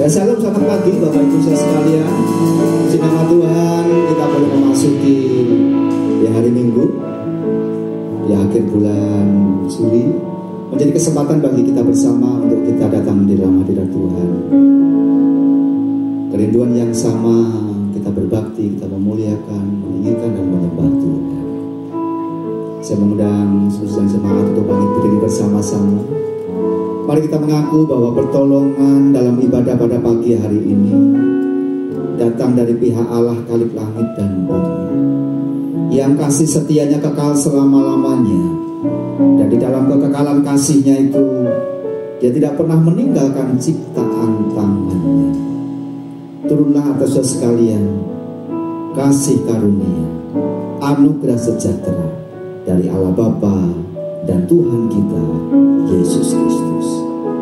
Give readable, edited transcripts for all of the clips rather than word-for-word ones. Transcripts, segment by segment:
Ya, shalom, selamat pagi Bapak Ibu saya sekalian. Puji nama Tuhan, kita boleh memasuki hari Minggu di akhir bulan Juli, menjadi kesempatan bagi kita bersama untuk kita datang di dalam hadirat Tuhan. Kerinduan yang sama, kita berbakti, kita memuliakan, meninggikan dan menyembah Tuhan. Saya mengundang saudara jemaat untuk bangkit berdiri bersama-sama. Mari kita mengaku bahwa pertolongan dalam ibadah pada pagi hari ini datang dari pihak Allah Khalik langit dan bumi, yang kasih setianya kekal selama-lamanya, dan di dalam kekekalan kasihnya itu Dia tidak pernah meninggalkan ciptaan tangannya. Turunlah atas saudara sekalian kasih karunia, anugerah sejahtera dari Allah Bapa dan Tuhan kita Yesus Kristus.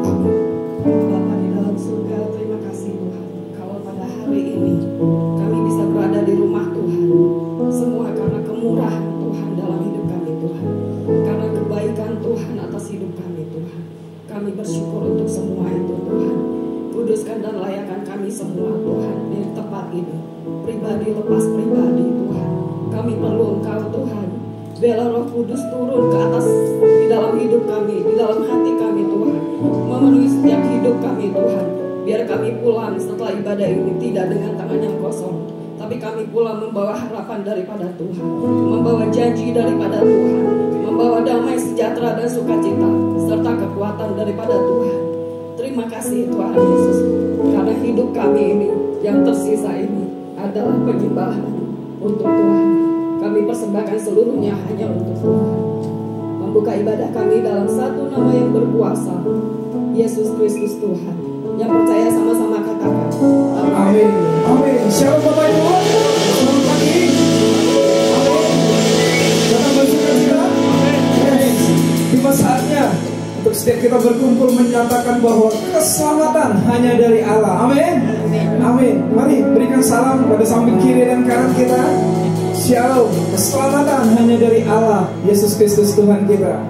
Amin. Bapa di dalam surga, terima kasih Tuhan, kalau pada hari ini kami bisa berada di rumah Tuhan, semua karena kemurahan Tuhan dalam hidup kami Tuhan, karena kebaikan Tuhan atas hidup kami Tuhan. Kami bersyukur untuk semua itu Tuhan. Kuduskan dan layakkan kami semua Tuhan di tempat ini, pribadi lepas pribadi Tuhan. Kami perlu Engkau Tuhan. Biarlah Roh Kudus turun ke atas di dalam hidup kami, di dalam hati kami Tuhan, memenuhi setiap hidup kami Tuhan. Biar kami pulang setelah ibadah ini tidak dengan tangan yang kosong, tapi kami pulang membawa harapan daripada Tuhan, membawa janji daripada Tuhan, membawa damai sejahtera dan sukacita serta kekuatan daripada Tuhan. Terima kasih Tuhan Yesus, karena hidup kami ini yang tersisa ini adalah penyembahan untuk Tuhan. Kami persembahkan seluruhnya hanya untuk Tuhan. Membuka ibadah kami dalam satu nama yang berkuasa, Yesus Kristus Tuhan. Yang percaya sama-sama katakan amin. Amin. Shalom Bapak Ibu. Selamat pagi. Amin. Datang bersuka-cita. Amin. Tiba saatnya untuk setiap kita berkumpul menyatakan bahwa keselamatan hanya dari Allah. Amin. Amin. Mari berikan salam pada samping kiri dan kanan kita. Shalom, keselamatan hanya dari Allah, Yesus Kristus Tuhan kita.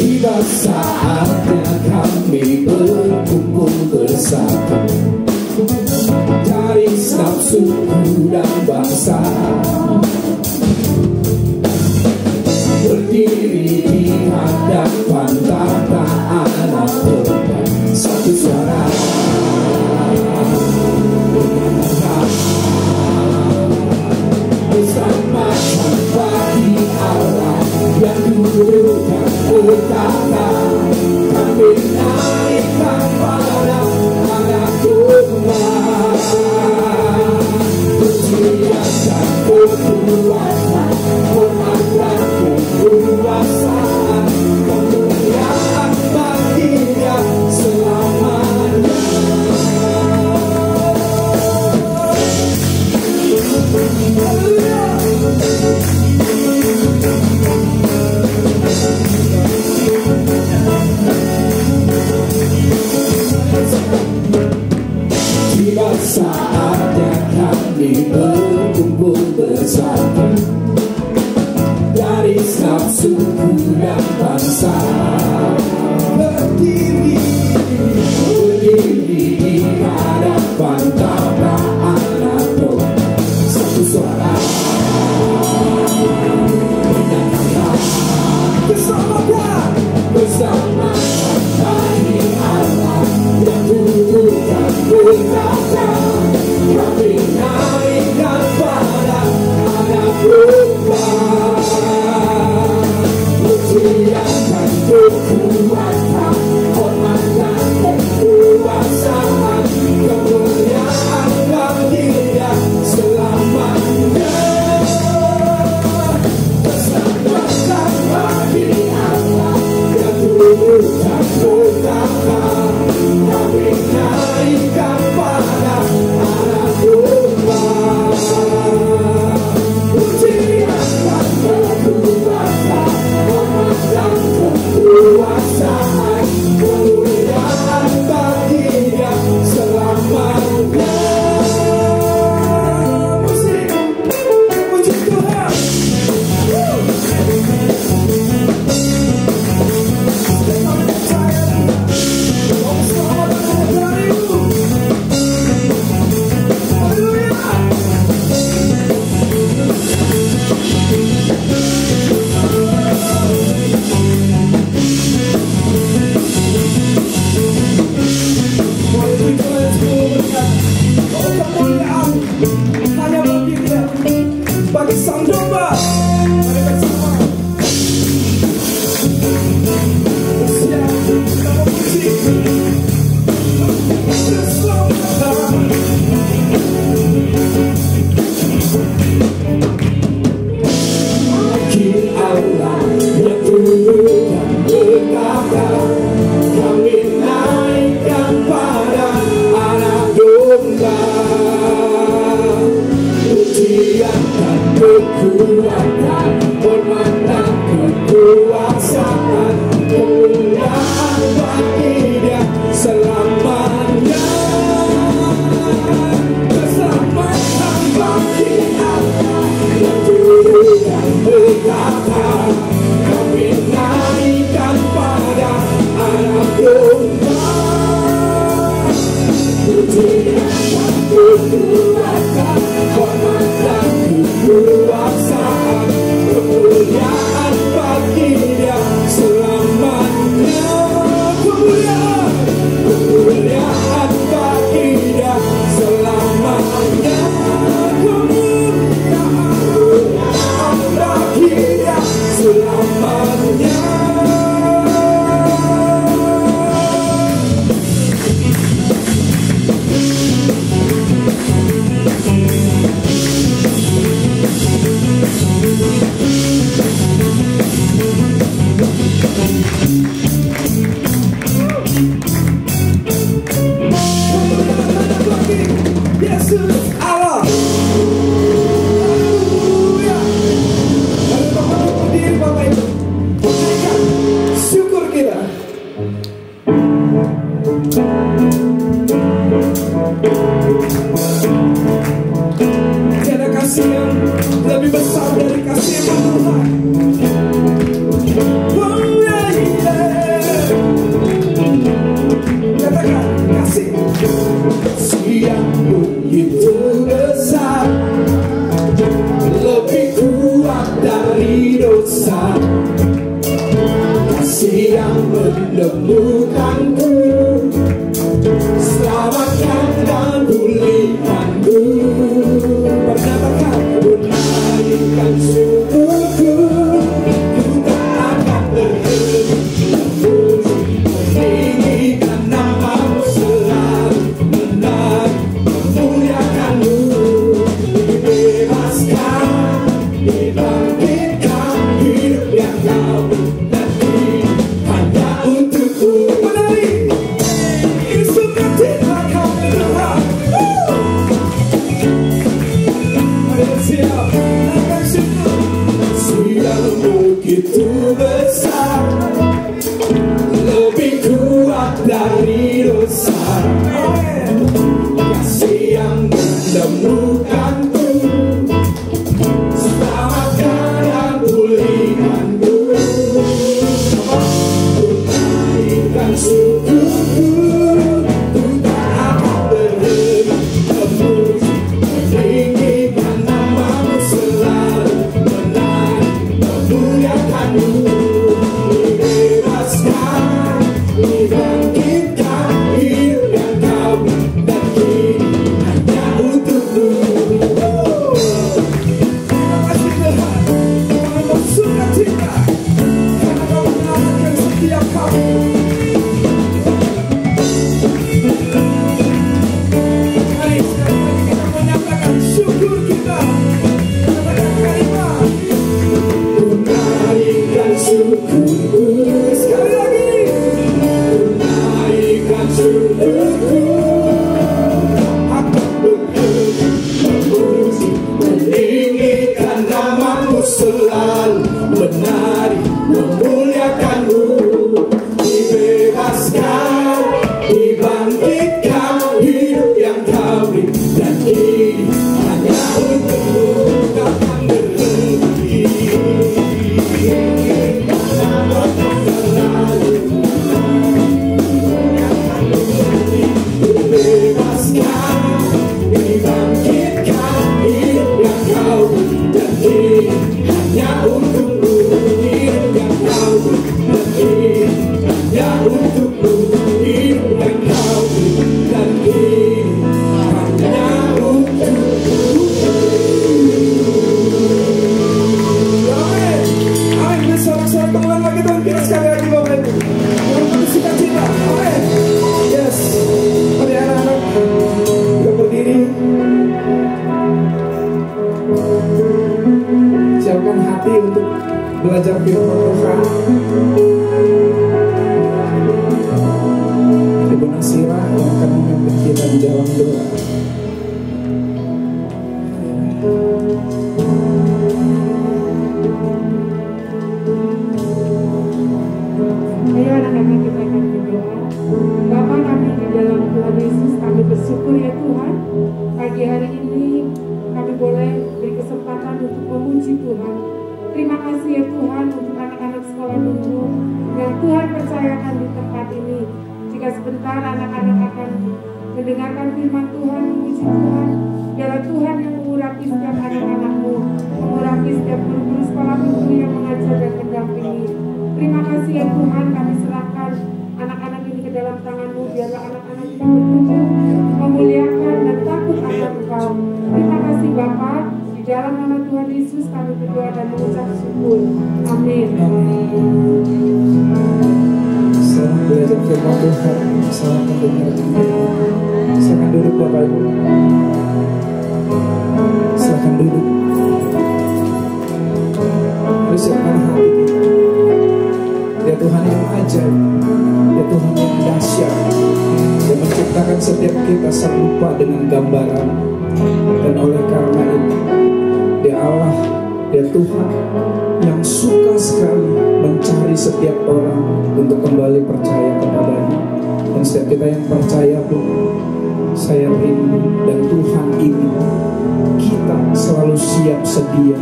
Tiba saatnya kami berkumpul bersama dari setiap suku dan bangsa, berdiri di hadapan tata anak Tuhan, satu suara bersama bagi Allah yang dulu dan utama. Kami naikkan pada anak Tuhan, pujian dan kekuatan, hormat dan kekuasaan, kemuliaan bagi-Nya selamanya. Tiba saatnya kami berkumpul bersama dari setiap suku dan bangsa, berdiri di hadapan tata anak Tuhan, satu suara menyatakan keselamatan bersama bagi Allah yang Tuhan berkata. Kami naikkan pada anak Tuhan, pujian dan kekuatan, kekuatan, hormat dan kekuasaan, kemuliaan bagi Dia selamanya. Keselamatan bagi Allah yang turut dan berkata, kami naikkan pada Anak Domba. Kemuliaan, kekuatan, hormat dan kekuasaan, kemuliaan bagi Dia selamanya. Kemuliaan, kemuliaan bagi Dia selamanya. Kemuliaan bagi Dia selamanya. Yesus Allah. Haleluya. Mari Bapak berdiri, Bapak Ibu. Berikan syukur kita. Tiada kasih yang lebih besar dari kasih Tuhan. Oh, yeah, yeah. Katakan kasih. Yang begitu besar, lebih kuat dari dosa, kasih yang menemukanku, selamatkan dan pulihkanku. Pernyatakan, menaikkan syukurku, ku tak akan berhenti memuji, meninggikan nama-Mu selalu, memuliakan-Mu, dibebaskan, dibangkitkan, hidup yang Kau nanti hanya untuk-Mu. Menari, ini sukacita kami Tuhan. Mari bersiap, naikkan syukur. Yang begitu besar, lebih kuat dari dosa, kasih yang menemukanku, selamatkan dan pulihkanku. Menaikkan syukurku, ku tak akan berhenti memuji, meninggikan nama-Mu selalu, menaik, memuliakan-Mu, dibebaskan, dibangkitkan, hidup yang Kau nanti hanya untuk-Mu. Terima kasih Tuhan, kami bersukacita karena Kau menyelamatkan setiap kami. Mari sekali lagi kita menyatakan syukur kita. Katakan kalimat, menaikkan syukurku. Sekali lagi, menaikkan syukurku, akan berhenti memuji, meninggikan nama-Mu selalu, menari, memuliakan-Mu, dibebaskan, dibangkitkan, hidup yang Kau beri, dan ini hanya untuk-Mu, takkan berhenti. Bebaskan, dibangkitkan, hidup yang Kau beri, dan ini hanya untuk-Mu, hidup yang Kau beri, dan ini hanya untuk-Mu, hidup yang Kau beri, dan ini hanya untuk-Mu. Amin. Amin. Besar-besar teman lagi Tuhan kita sekali lagi Bapak Ibu. Dengan sukacita. Amin. Yes. Mari anak-anak kita berdiri. Siapkan hati untuk belajar firman Tuhan. Ibu Nasira yang akan memimpin kita di dalam doa. pagi hari ini kami boleh beri kesempatan untuk memuji Tuhan. Terima kasih ya Tuhan untuk anak-anak sekolah minggu yang Tuhan percayakan di tempat ini. Jika sebentar anak-anak akan mendengarkan firman Tuhan, memuji Tuhan, biarlah Tuhan yang mengurapi setiap anak-anak-Mu, mengurapi setiap guru-guru sekolah minggu yang mengajar dan mendampingi. Terima kasih ya Tuhan, kami serahkan anak-anak ini ke dalam tangan-Mu, biarlah anak-anak ini bertumbuh, memuliakan dan takut akan Engkau. Terima kasih Bapa, di dalam nama Tuhan Yesus kami berdoa dan mengucap syukur. Amin. Selamat belajar firman Tuhan, selamat mendengar. Silakan duduk Bapak Ibu. Silakan duduk. Mari siapkan hati kita. Dia Tuhan yang ajaib, Dia Tuhan yang dahsyat. Dia menciptakan setiap kita serupa dengan gambaran. Dan oleh karena itu, Dia Allah, Dia Tuhan yang suka sekali mencari setiap orang untuk kembali percaya kepadanya. Dan setiap kita yang percaya pun, saya rindu dan Tuhan ingin kita selalu siap sedia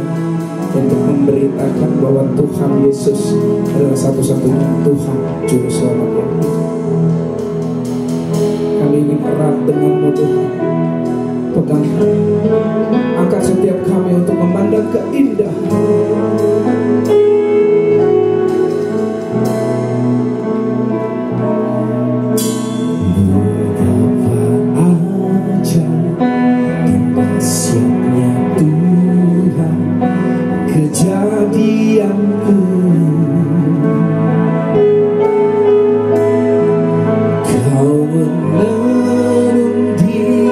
untuk memberitakan bahwa Tuhan Yesus adalah satu-satunya Tuhan Juru Selamat yang hidup. Kami ingin erat denganmu Tuhan. Pegang, angkat setiap kami untuk memandang keindahan. Kejadianku, kau menenun di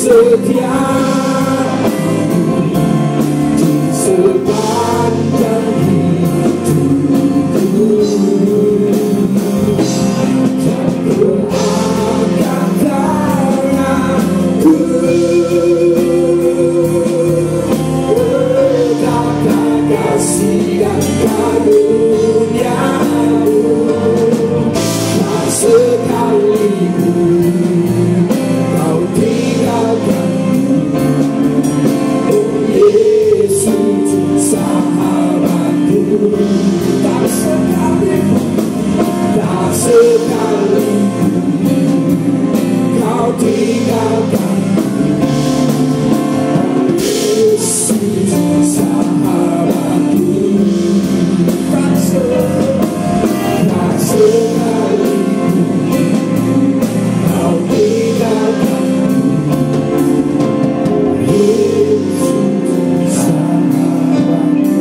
setia di sepanjang hidupku. Dan ku angkat tanganku, betapa kasih dan karunia-Mu. Tak sekalipun Kau tinggalkan, oh Yesus sahabatku. Tak sekalipun Kau tinggalkan, Yesus sahabatku. Tak sekalipun Kau tinggalkan, Yesus sahabatku.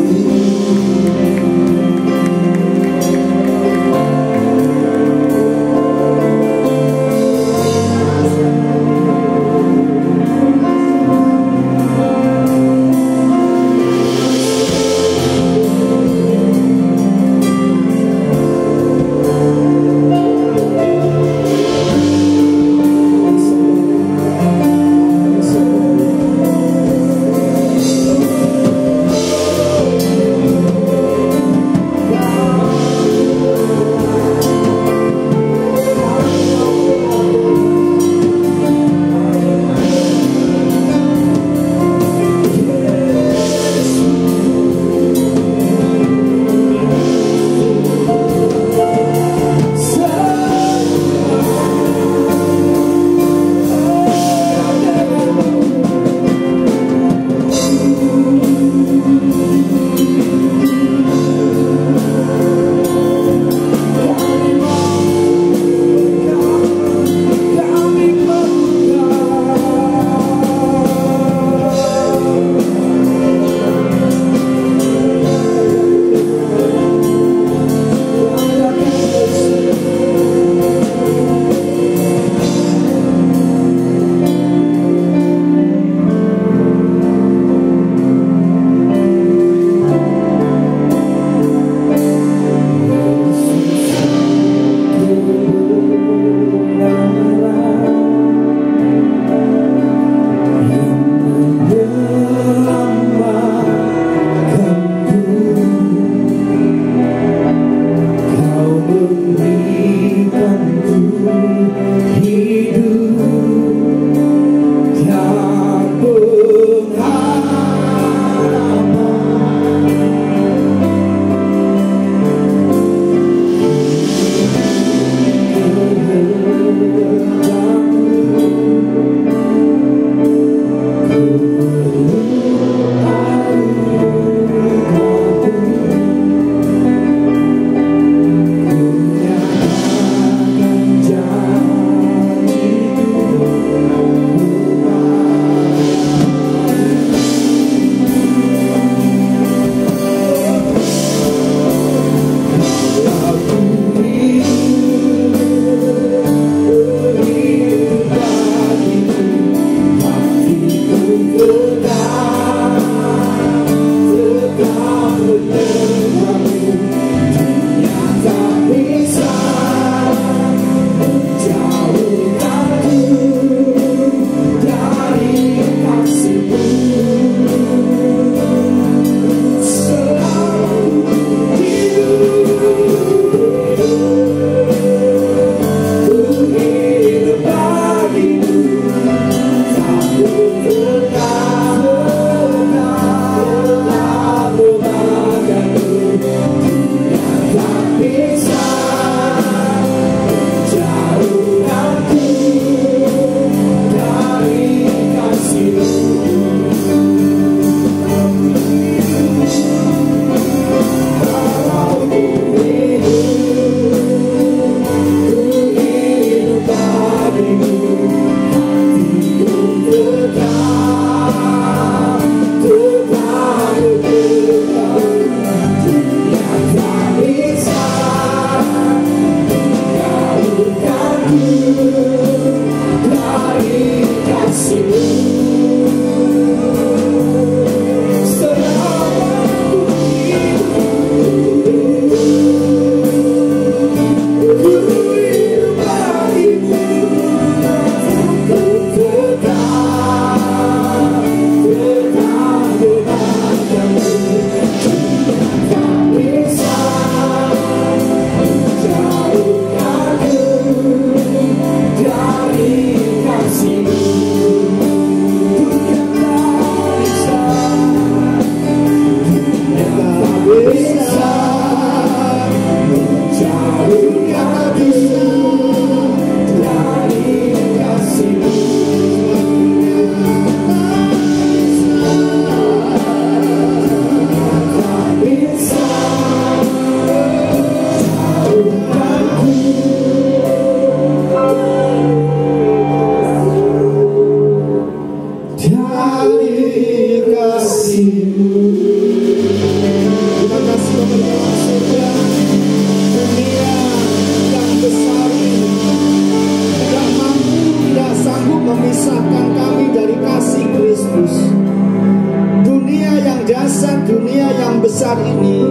besar ini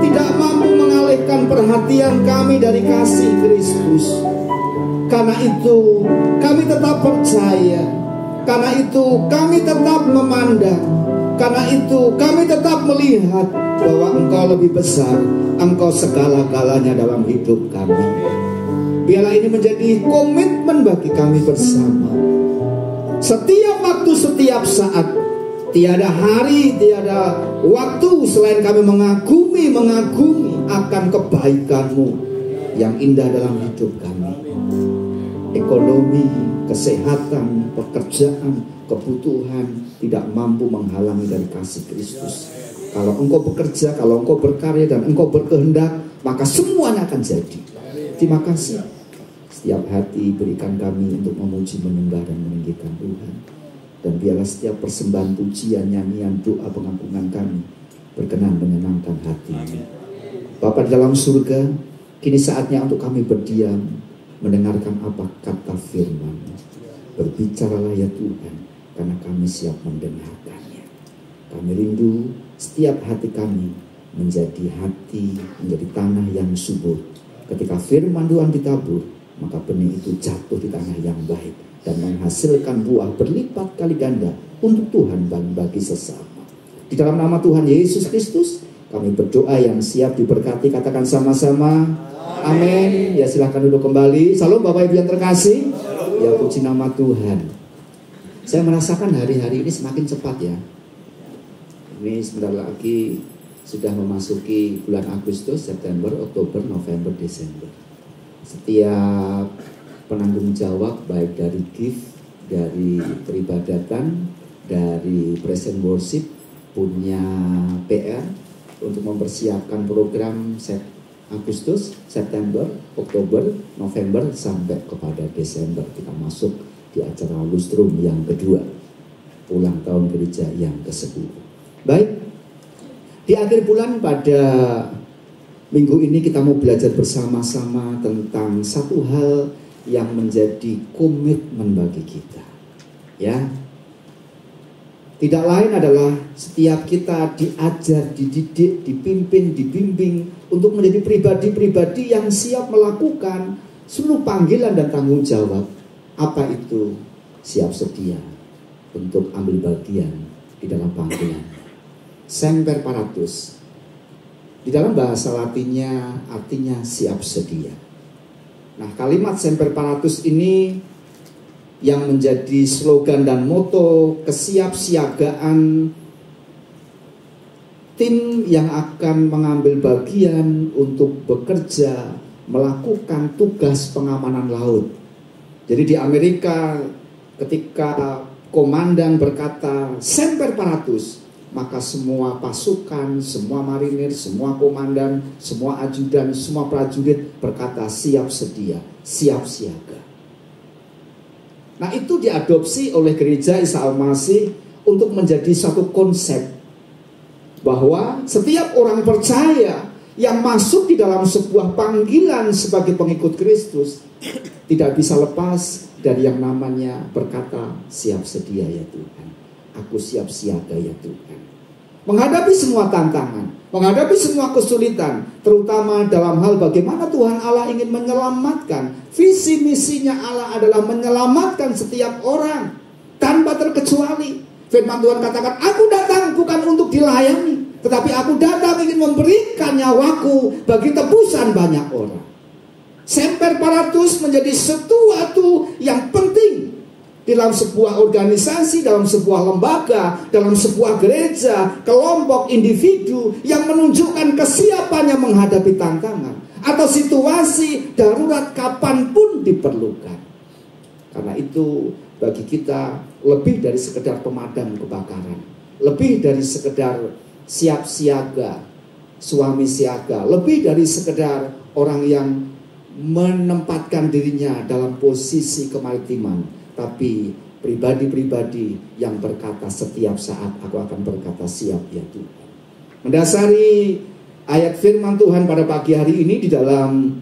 tidak mampu mengalihkan perhatian kami dari kasih Kristus. Karena itu kami tetap percaya, karena itu kami tetap memandang, karena itu kami tetap melihat bahwa Engkau lebih besar, Engkau segala-galanya dalam hidup kami. Biarlah ini menjadi komitmen bagi kami bersama. Setiap waktu, setiap saat, tiada hari, tiada waktu selain kami mengagumi akan kebaikan-Mu yang indah dalam hidup kami. Ekonomi, kesehatan, pekerjaan, kebutuhan tidak mampu menghalangi dari kasih Kristus. Kalau Engkau bekerja, kalau Engkau berkarya dan Engkau berkehendak, maka semuanya akan jadi. Terima kasih. Setiap hati berikan kami untuk memuji, menyembah dan meninggikan Tuhan. Dan biarlah setiap persembahan pujian, nyanyian, doa, pengampunan kami berkenan menyenangkan hati-Mu. Bapa di dalam surga, kini saatnya untuk kami berdiam, mendengarkan apa kata firman-Mu. Berbicaralah ya Tuhan, karena kami siap mendengarkannya. Kami rindu setiap hati kami menjadi tanah yang subur. Ketika firman Tuhan ditabur, maka benih itu jatuh di tanah yang baik dan menghasilkan buah berlipat kali ganda untuk Tuhan dan bagi sesama. Di dalam nama Tuhan Yesus Kristus, kami berdoa yang siap diberkati. Katakan sama-sama, amin. Ya silahkan duduk kembali. Salam Bapak Ibu yang terkasih. Ya puji nama Tuhan. Saya merasakan hari-hari ini semakin cepat ya. Ini sebentar lagi sudah memasuki bulan Agustus, September, Oktober, November, Desember. Setiap penanggung jawab baik dari gift, dari peribadatan, dari present worship punya PR untuk mempersiapkan program Agustus, September, Oktober, November sampai kepada Desember. Kita masuk di acara lustrum yang kedua, ulang tahun gereja yang ke-10. Baik, di akhir bulan pada minggu ini kita mau belajar bersama-sama tentang satu hal yang menjadi komitmen bagi kita. Ya, tidak lain adalah setiap kita diajar, dididik, dipimpin, dibimbing untuk menjadi pribadi-pribadi yang siap melakukan seluruh panggilan dan tanggung jawab. Apa itu? Siap sedia untuk ambil bagian di dalam panggilan. Semper paratus. Di dalam bahasa Latinnya artinya siap sedia. Nah, kalimat semper paratus ini yang menjadi slogan dan moto kesiapsiagaan tim yang akan mengambil bagian untuk bekerja melakukan tugas pengamanan laut. Jadi di Amerika ketika komandan berkata semper paratus, maka semua pasukan, semua marinir, semua komandan, semua ajudan, semua prajurit berkata siap sedia, siap siaga. Nah, itu diadopsi oleh gereja Isa Al-Masih untuk menjadi satu konsep bahwa setiap orang percaya yang masuk di dalam sebuah panggilan sebagai pengikut Kristus tidak bisa lepas dari yang namanya berkata siap sedia ya Tuhan. Aku siap siaga ya Tuhan. Menghadapi semua tantangan, menghadapi semua kesulitan, terutama dalam hal bagaimana Tuhan Allah ingin menyelamatkan. Visi misinya Allah adalah menyelamatkan setiap orang tanpa terkecuali. Firman Tuhan katakan, aku datang bukan untuk dilayani, tetapi aku datang ingin memberikan nyawaku bagi tebusan banyak orang. Semper paratus menjadi sesuatu yang penting dalam sebuah organisasi, dalam sebuah lembaga, dalam sebuah gereja, kelompok, individu yang menunjukkan kesiapannya menghadapi tantangan atau situasi darurat kapanpun diperlukan. Karena itu bagi kita lebih dari sekedar pemadam kebakaran, lebih dari sekedar siap siaga, suami siaga, lebih dari sekedar orang yang menempatkan dirinya dalam posisi kemaritiman, tapi pribadi-pribadi yang berkata setiap saat aku akan berkata siap ya Tuhan. Mendasari ayat firman Tuhan pada pagi hari ini di dalam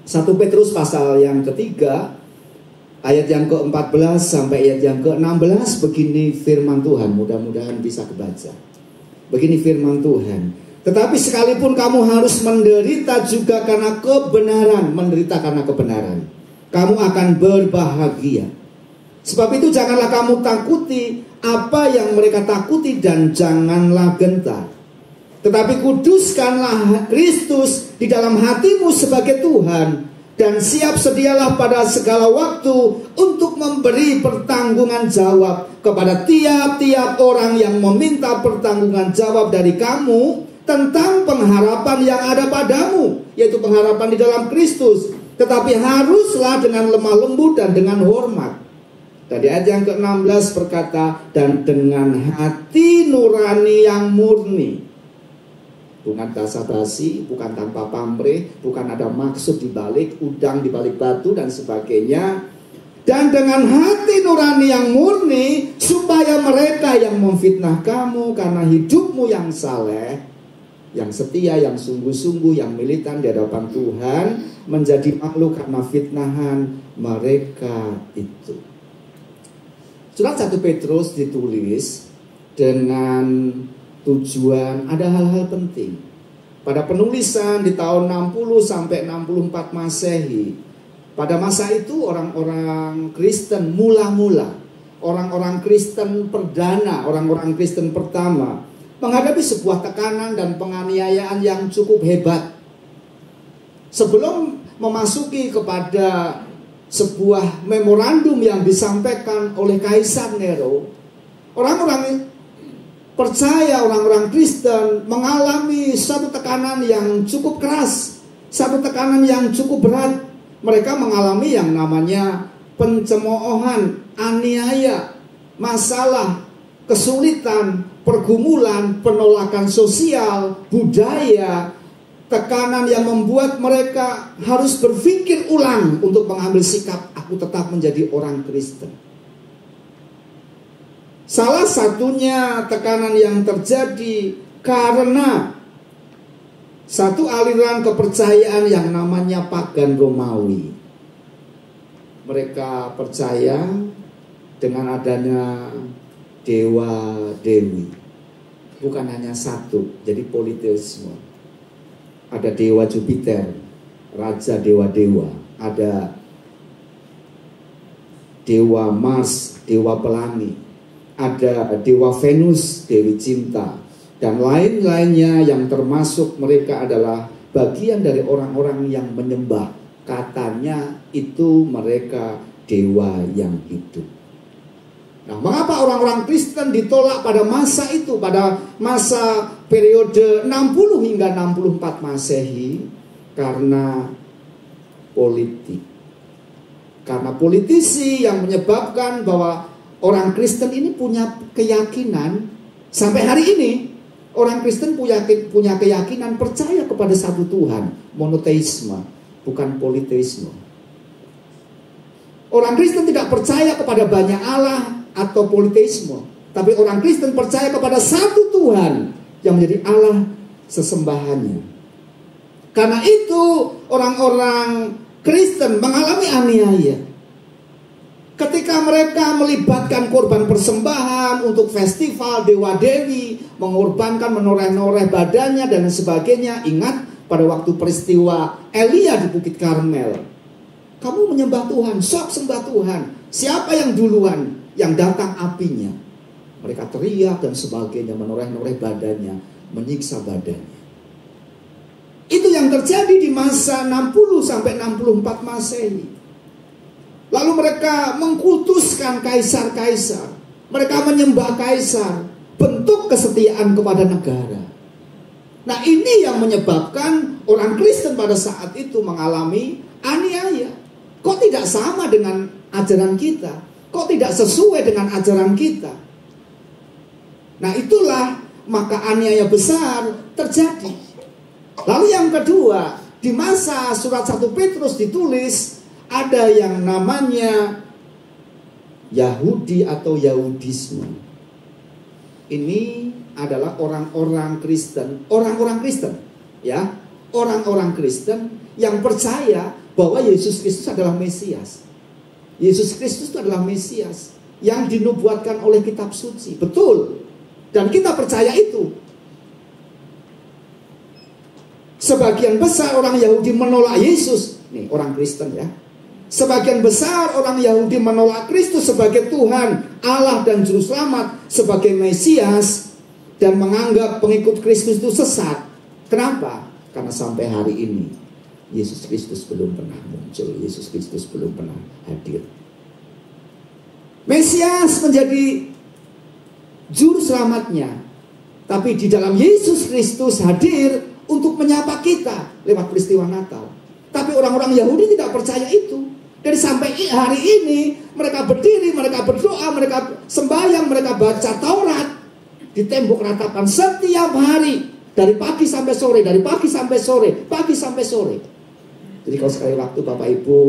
1 Petrus pasal yang ketiga, ayat yang ke-14 sampai ayat yang ke-16, begini firman Tuhan, mudah-mudahan bisa kebaca. Begini firman Tuhan, Tetapi sekalipun kamu harus menderita juga karena kebenaran, menderita karena kebenaran, kamu akan berbahagia. Sebab itu janganlah kamu takuti apa yang mereka takuti dan janganlah gentar. Tetapi kuduskanlah Kristus di dalam hatimu sebagai Tuhan, dan siap sedialah pada segala waktu untuk memberi pertanggungan jawab kepada tiap-tiap orang yang meminta pertanggungan jawab dari kamu tentang pengharapan yang ada padamu, yaitu pengharapan di dalam Kristus. Tetapi haruslah dengan lemah lembut dan dengan hormat. Tadi ayat yang ke-16 berkata, dan dengan hati nurani yang murni. Bukan basa-basi, bukan tanpa pamrih, bukan ada maksud di balik udang, di balik batu dan sebagainya. Dan dengan hati nurani yang murni, supaya mereka yang memfitnah kamu karena hidupmu yang saleh, yang setia, yang sungguh-sungguh, yang militan di hadapan Tuhan, menjadi malu karena fitnahan mereka itu. Surat 1 Petrus ditulis dengan tujuan, ada hal-hal penting. Pada penulisan di tahun 60 sampai 64 Masehi, pada masa itu orang-orang Kristen mula-mula, orang-orang Kristen perdana, orang-orang Kristen pertama menghadapi sebuah tekanan dan penganiayaan yang cukup hebat. Sebelum memasuki kepada sebuah memorandum yang disampaikan oleh Kaisar Nero, orang-orang percaya, orang-orang Kristen mengalami satu tekanan yang cukup keras, satu tekanan yang cukup berat. Mereka mengalami yang namanya pencemoohan, aniaya, masalah, kesulitan, pergumulan, penolakan sosial, budaya, tekanan yang membuat mereka harus berpikir ulang untuk mengambil sikap, aku tetap menjadi orang Kristen. Salah satunya tekanan yang terjadi karena satu aliran kepercayaan yang namanya pagan Romawi. Mereka percaya dengan adanya dewa-dewi. Bukan hanya satu, jadi politeisme. Ada dewa Jupiter, raja dewa-dewa. Ada dewa Mars, dewa pelangi. Ada dewa Venus, dewi cinta, dan lain-lainnya yang termasuk mereka adalah bagian dari orang-orang yang menyembah. Katanya itu mereka dewa yang hidup. Nah, mengapa orang-orang Kristen ditolak pada masa itu, pada masa periode 60 hingga 64 Masehi? Karena politik. Karena politisi yang menyebabkan bahwa orang Kristen ini punya keyakinan, sampai hari ini orang Kristen punya keyakinan percaya kepada satu Tuhan, monoteisme, bukan politeisme. Orang Kristen tidak percaya kepada banyak Allah atau politeisme, tapi orang Kristen percaya kepada satu Tuhan yang menjadi Allah sesembahannya. Karena itu orang-orang Kristen mengalami aniaya. Ketika mereka melibatkan korban persembahan untuk festival dewa-dewi, mengorbankan, menoreh-noreh badannya dan sebagainya. Ingat pada waktu peristiwa Elia di Bukit Karmel. Kamu menyembah Tuhan, sok sembah Tuhan. Siapa yang duluan? Yang datang apinya. Mereka teriak dan sebagainya, menoreh-noreh badannya, menyiksa badannya. Itu yang terjadi di masa 60 sampai 64 Masehi. Lalu mereka mengkultuskan kaisar-kaisar. Mereka menyembah kaisar. Bentuk kesetiaan kepada negara. Nah, ini yang menyebabkan orang Kristen pada saat itu mengalami aniaya. Kok tidak sama dengan ajaran kita? Kok tidak sesuai dengan ajaran kita? Nah, itulah maka aniaya besar terjadi. Lalu yang kedua, di masa surat 1 Petrus ditulis, ada yang namanya Yahudi atau Yahudisme. Ini adalah orang-orang Kristen, ya, orang-orang Kristen yang percaya bahwa Yesus Kristus adalah Mesias. Yesus Kristus itu adalah Mesias yang dinubuatkan oleh kitab suci. Betul. Dan kita percaya itu. sebagian besar orang Yahudi menolak Yesus. Nih, orang Kristen ya. Sebagian besar orang Yahudi menolak Kristus sebagai Tuhan, Allah dan Juru Selamat, sebagai Mesias, dan menganggap pengikut Kristus itu sesat. Kenapa? Karena sampai hari ini Yesus Kristus belum pernah muncul, Yesus Kristus belum pernah hadir. Mesias menjadi Juru Selamatnya, tapi di dalam Yesus Kristus hadir untuk menyapa kita lewat peristiwa Natal. Tapi orang-orang Yahudi tidak percaya itu. Dari sampai hari ini mereka berdiri, mereka berdoa, mereka sembahyang, mereka baca Taurat di tembok ratapan setiap hari, dari pagi sampai sore, dari pagi sampai sore, pagi sampai sore. Jadi kalau sekali waktu Bapak Ibu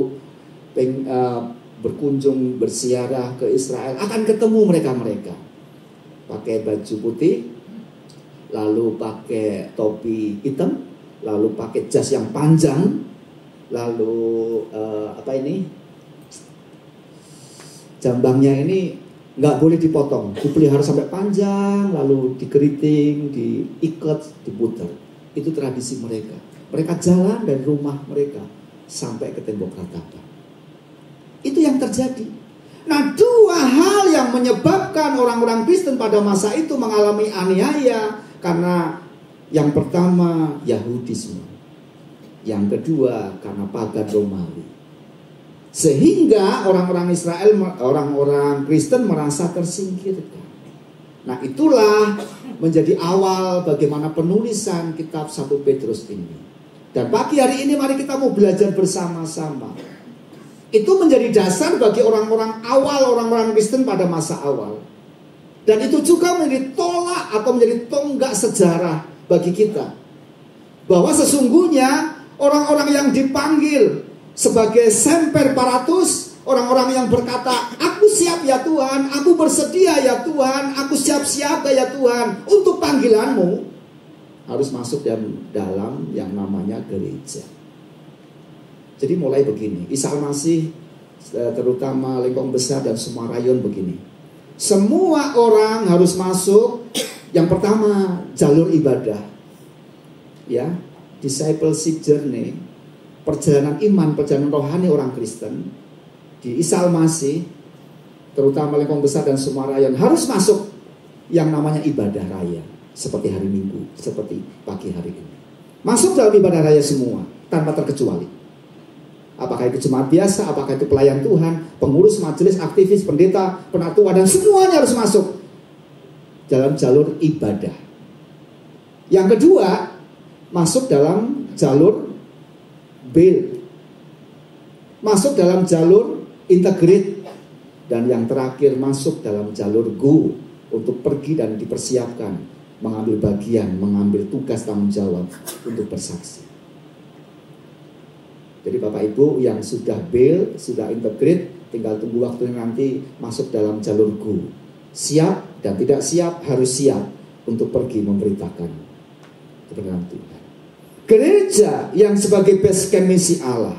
berkunjung berziarah ke Israel, akan ketemu mereka-mereka pakai baju putih, lalu pakai topi hitam, lalu pakai jas yang panjang, lalu jambangnya ini nggak boleh dipotong, dipelihara sampai panjang, lalu dikeriting, diikat, diputar. Itu tradisi mereka. Mereka jalan dari rumah mereka sampai ke tembok ratapan. Itu yang terjadi. Nah, dua hal yang menyebabkan orang-orang Kristen pada masa itu mengalami aniaya, karena yang pertama Yahudisme, yang kedua karena pagan Romawi. Sehingga orang-orang Israel, orang-orang Kristen merasa tersingkirkan. Nah, itulah menjadi awal bagaimana penulisan kitab 1 Petrus ini. Dan pagi hari ini mari kita mau belajar bersama-sama. Itu menjadi dasar bagi orang-orang awal, orang-orang Kristen pada masa awal. Dan itu juga menjadi tolak atau menjadi tonggak sejarah bagi kita. Bahwa sesungguhnya orang-orang yang dipanggil sebagai semper paratus, orang-orang yang berkata, aku siap ya Tuhan, aku bersedia ya Tuhan, aku siap siaga ya Tuhan untuk panggilanmu, harus masuk dalam yang namanya gereja. Jadi mulai begini, Isa Al-Masih terutama Lengkong Besar dan semua rayon begini. Semua orang harus masuk, yang pertama jalur ibadah, ya, discipleship journey, perjalanan iman, perjalanan rohani orang Kristen. Di Isa Al-Masih terutama Lengkong Besar dan semua rayon harus masuk yang namanya ibadah raya, seperti hari Minggu, seperti pagi hari ini. Masuk dalam ibadah raya semua tanpa terkecuali. Apakah itu jemaat biasa, apakah itu pelayan Tuhan, pengurus majelis, aktivis, pendeta, penatua, dan semuanya harus masuk dalam jalur ibadah. Yang kedua, masuk dalam jalur bail, masuk dalam jalur integrate, dan yang terakhir masuk dalam jalur go, untuk pergi dan dipersiapkan, mengambil bagian, mengambil tugas tanggung jawab untuk bersaksi. Jadi Bapak Ibu yang sudah bail, sudah integrate, tinggal tunggu waktunya nanti masuk dalam jalur go. Siap dan tidak siap, harus siap untuk pergi memberitakan kebenaran Tuhan. Gereja yang sebagai base camp misi Allah.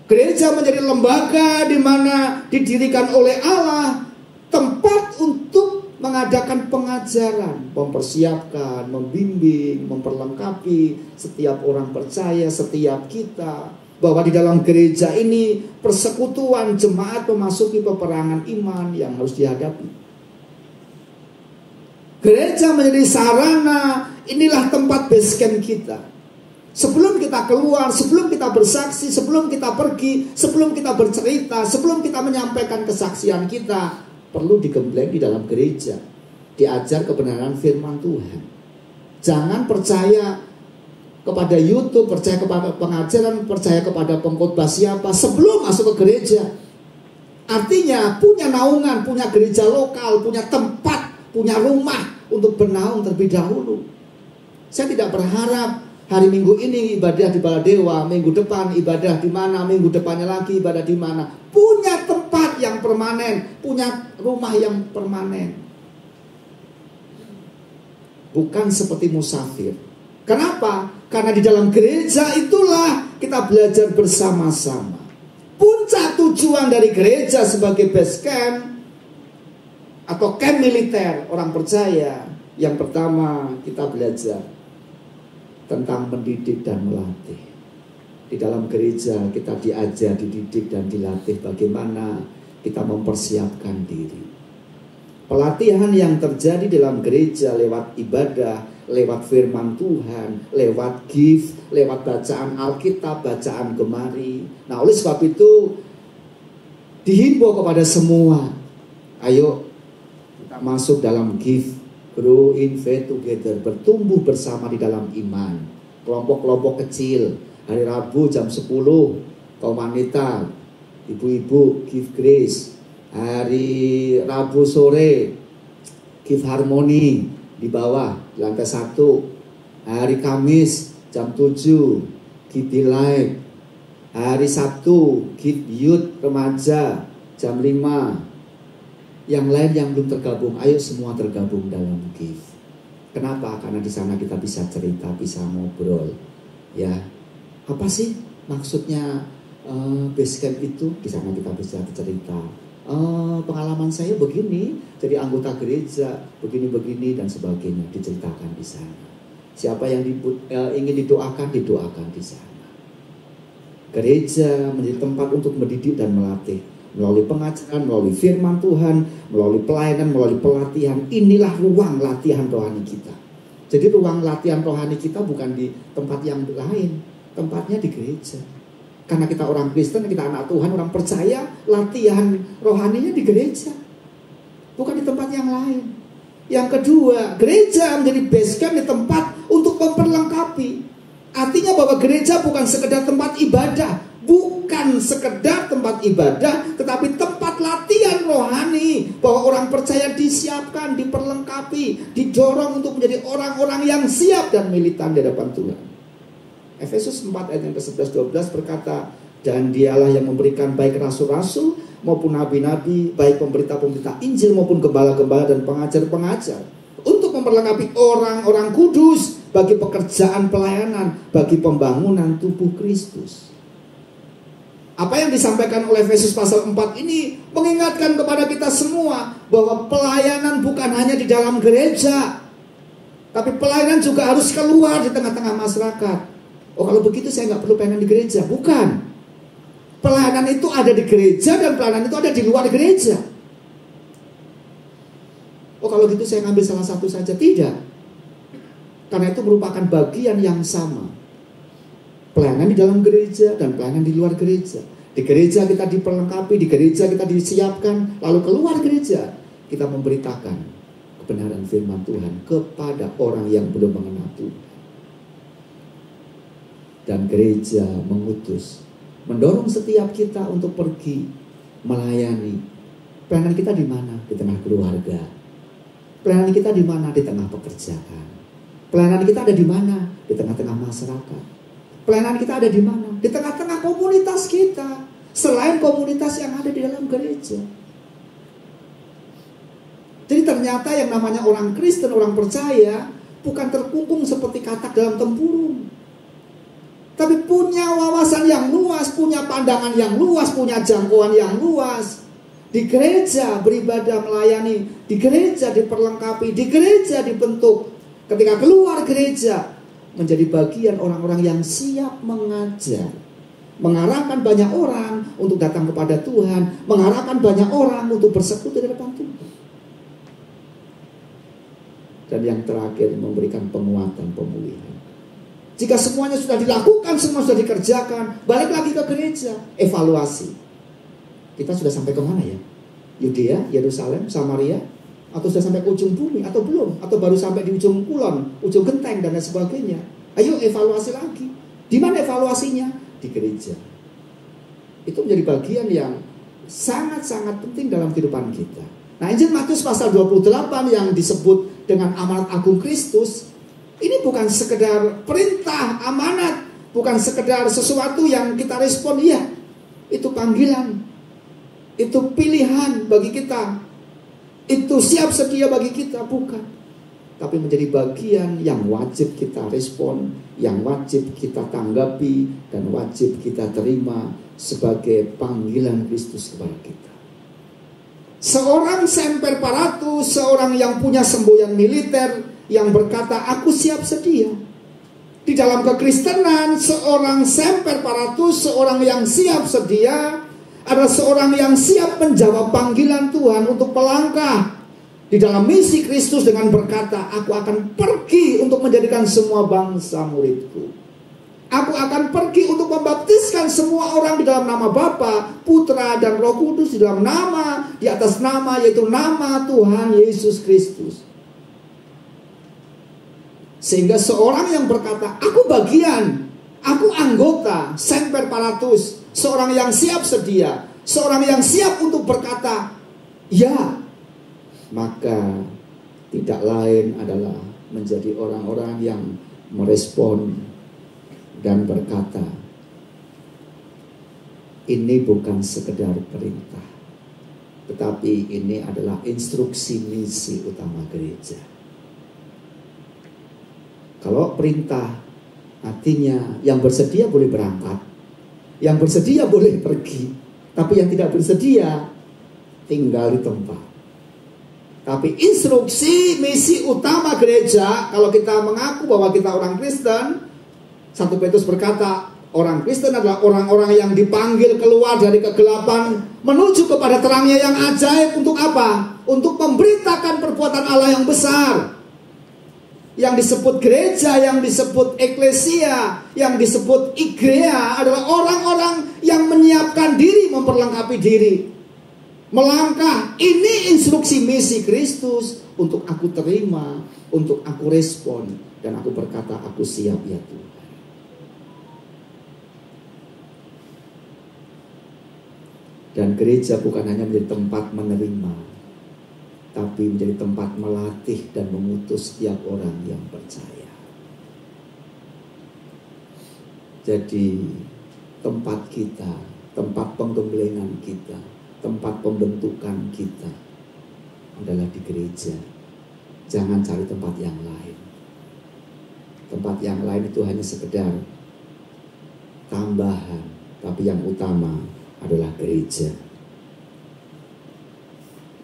Gereja menjadi lembaga di mana didirikan oleh Allah, tempat untuk mengadakan pengajaran, mempersiapkan, membimbing, memperlengkapi setiap orang percaya, setiap kita. Bahwa di dalam gereja ini persekutuan jemaat memasuki peperangan iman yang harus dihadapi. Gereja menjadi sarana, inilah tempat base camp kita. Sebelum kita keluar, sebelum kita bersaksi, sebelum kita pergi, sebelum kita bercerita, sebelum kita menyampaikan kesaksian kita, perlu digembleng di dalam gereja. Diajar kebenaran firman Tuhan. Jangan percaya kepada YouTube, percaya kepada pengajaran, percaya kepada pengkhotbah siapa sebelum masuk ke gereja. Artinya punya naungan, punya gereja lokal, punya tempat, punya rumah untuk bernaung terlebih dahulu. Saya tidak berharap hari Minggu ini ibadah di Baladewa, minggu depan ibadah di mana, minggu depannya lagi ibadah di mana. Punya tempat yang permanen, punya rumah yang permanen. Bukan seperti musafir. Kenapa? Karena di dalam gereja itulah kita belajar bersama-sama. Puncak tujuan dari gereja sebagai base camp atau camp militer orang percaya, yang pertama kita belajar tentang mendidik dan melatih. Di dalam gereja kita diajar, dididik dan dilatih bagaimana kita mempersiapkan diri. Pelatihan yang terjadi dalam gereja lewat ibadah, lewat firman Tuhan, lewat gift, lewat bacaan Alkitab, bacaan gemari. Nah, oleh sebab itu dihimbau kepada semua, ayo kita masuk dalam gift, grow in faith together, bertumbuh bersama di dalam iman. Kelompok-kelompok kecil. Hari Rabu jam 10, kaum wanita, ibu-ibu give grace. Hari Rabu sore give harmoni di bawah, di lantai 1. Hari Kamis jam 7 give delight. Hari Sabtu give youth remaja jam 5. Yang lain yang belum tergabung, ayo semua tergabung dalam give. Kenapa? Karena di sana kita bisa cerita, bisa ngobrol. Ya, apa sih maksudnya base camp itu? Di sana kita bisa cerita. Pengalaman saya begini, jadi anggota gereja, begini-begini dan sebagainya, diceritakan di sana. Siapa yang ingin didoakan, didoakan di sana. Gereja menjadi tempat untuk mendidik dan melatih. Melalui pengajaran, melalui firman Tuhan, melalui pelayanan, melalui pelatihan. Inilah ruang latihan rohani kita. Jadi ruang latihan rohani kita bukan di tempat yang lain, tempatnya di gereja. Karena kita orang Kristen, kita anak Tuhan, orang percaya, latihan rohaninya di gereja, bukan di tempat yang lain. Yang kedua, gereja menjadi base camp, di tempat untuk memperlengkapi. Artinya bahwa gereja bukan sekedar tempat ibadah, bukan sekedar tempat ibadah, tetapi tempat latihan rohani. Bahwa orang percaya disiapkan, diperlengkapi, didorong untuk menjadi orang-orang yang siap dan militan di hadapan Tuhan. Efesus 4 ayat yang ke-11-12 berkata, dan dialah yang memberikan baik rasul-rasul maupun nabi-nabi, baik pemberita-pemberita Injil maupun gembala-gembala dan pengajar-pengajar, untuk memperlengkapi orang-orang kudus bagi pekerjaan pelayanan, bagi pembangunan tubuh Kristus. Apa yang disampaikan oleh Efesus pasal 4 ini mengingatkan kepada kita semua bahwa pelayanan bukan hanya di dalam gereja, tapi pelayanan juga harus keluar di tengah-tengah masyarakat. Oh, kalau begitu saya nggak perlu pelayanan di gereja. Bukan. Pelayanan itu ada di gereja dan pelayanan itu ada di luar gereja. Oh, kalau gitu saya ngambil salah satu saja. Tidak. Karena itu merupakan bagian yang sama. Pelayanan di dalam gereja dan pelayanan di luar gereja. Di gereja kita diperlengkapi, di gereja kita disiapkan. Lalu keluar gereja kita memberitakan kebenaran firman Tuhan kepada orang yang belum mengenal Tuhan. Dan gereja mengutus, mendorong setiap kita untuk pergi melayani. Pelayanan kita di mana? Di tengah keluarga. Pelayanan kita di mana? Di tengah pekerjaan. Pelayanan kita ada di mana? Di tengah-tengah masyarakat. Pelayanan kita ada di mana? Di tengah-tengah komunitas kita. Selain komunitas yang ada di dalam gereja. Jadi ternyata yang namanya orang Kristen, orang percaya, bukan terkungkung seperti katak dalam tempurung. Tapi punya wawasan yang luas, punya pandangan yang luas, punya jangkauan yang luas. Di gereja beribadah melayani, di gereja diperlengkapi, di gereja dibentuk. Ketika keluar gereja, menjadi bagian orang-orang yang siap mengajar. Mengarahkan banyak orang untuk datang kepada Tuhan. Mengarahkan banyak orang untuk bersekutu di depan Tuhan. Dan yang terakhir, memberikan penguatan, pemulihan. Jika semuanya sudah dilakukan, semua sudah dikerjakan, balik lagi ke gereja, evaluasi. Kita sudah sampai kemana ya? Yudea, Yerusalem, Samaria? Atau sudah sampai ke ujung bumi? Atau belum? Atau baru sampai di ujung kulon, ujung genteng, dan lain sebagainya? Ayo evaluasi lagi. Di mana evaluasinya? Di gereja. Itu menjadi bagian yang sangat-sangat penting dalam kehidupan kita. Nah, Injil Matius pasal 28 yang disebut dengan amanat agung Kristus, ini bukan sekedar perintah, amanat, bukan sekedar sesuatu yang kita respon, iya. Itu panggilan, itu pilihan bagi kita, itu siap sedia bagi kita, bukan. Tapi menjadi bagian yang wajib kita respon, yang wajib kita tanggapi, dan wajib kita terima sebagai panggilan Kristus kepada kita. Seorang semper paratus, seorang yang punya semboyan militer, yang berkata, aku siap sedia. Di dalam kekristenan, seorang semper paratus, seorang yang siap sedia, adalah seorang yang siap menjawab panggilan Tuhan untuk melangkah di dalam misi Kristus dengan berkata, aku akan pergi untuk menjadikan semua bangsa muridku. Aku akan pergi untuk membaptiskan semua orang di dalam nama Bapa, Putra, dan Roh Kudus, di dalam nama, di atas nama, yaitu nama Tuhan Yesus Kristus. Sehingga seorang yang berkata, aku bagian, aku anggota, semper paratus, seorang yang siap sedia, seorang yang siap untuk berkata, ya, maka tidak lain adalah menjadi orang-orang yang merespon dan berkata, ini bukan sekedar perintah, tetapi ini adalah instruksi misi utama gereja. Kalau perintah, artinya yang bersedia boleh berangkat, yang bersedia boleh pergi, tapi yang tidak bersedia tinggal di tempat. Tapi instruksi misi utama gereja, kalau kita mengaku bahwa kita orang Kristen, 1 Petrus berkata, orang Kristen adalah orang-orang yang dipanggil keluar dari kegelapan menuju kepada terangnya yang ajaib. Untuk apa? Untuk memberitakan perbuatan Allah yang besar. Yang disebut gereja, yang disebut eklesia, yang disebut igrea adalah orang-orang yang menyiapkan diri, memperlengkapi diri. Melangkah, ini instruksi misi Kristus untuk aku terima, untuk aku respon. Dan aku berkata, aku siap ya Tuhan. Dan gereja bukan hanya menjadi tempat menerima, tapi menjadi tempat melatih dan mengutus setiap orang yang percaya. Jadi tempat kita, tempat penggemblengan kita, tempat pembentukan kita adalah di gereja. Jangan cari tempat yang lain. Tempat yang lain itu hanya sekedar tambahan, tapi yang utama adalah gereja.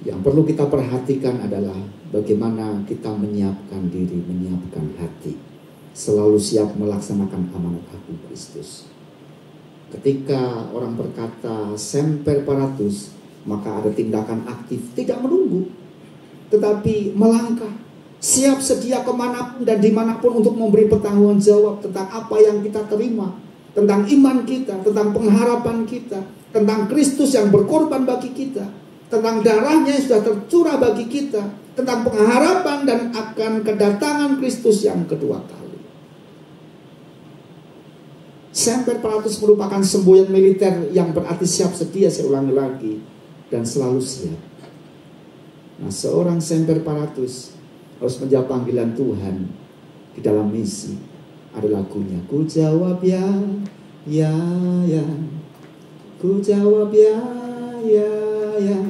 Yang perlu kita perhatikan adalah bagaimana kita menyiapkan diri, menyiapkan hati, selalu siap melaksanakan amanat agung Kristus. Ketika orang berkata semper paratus, maka ada tindakan aktif, tidak menunggu, tetapi melangkah, siap sedia kemanapun dan dimanapun untuk memberi pertanggung jawab tentang apa yang kita terima, tentang iman kita, tentang pengharapan kita, tentang Kristus yang berkorban bagi kita, tentang darahnya yang sudah tercurah bagi kita, tentang pengharapan dan akan kedatangan Kristus yang kedua kali. Semper paratus merupakan semboyan militer yang berarti siap sedia, saya ulangi lagi, dan selalu siap. Nah, seorang semper paratus harus menjawab panggilan Tuhan di dalam misi. Ada lagunya, ku jawab ya, ya, ya. Ku jawab ya, ya, ya.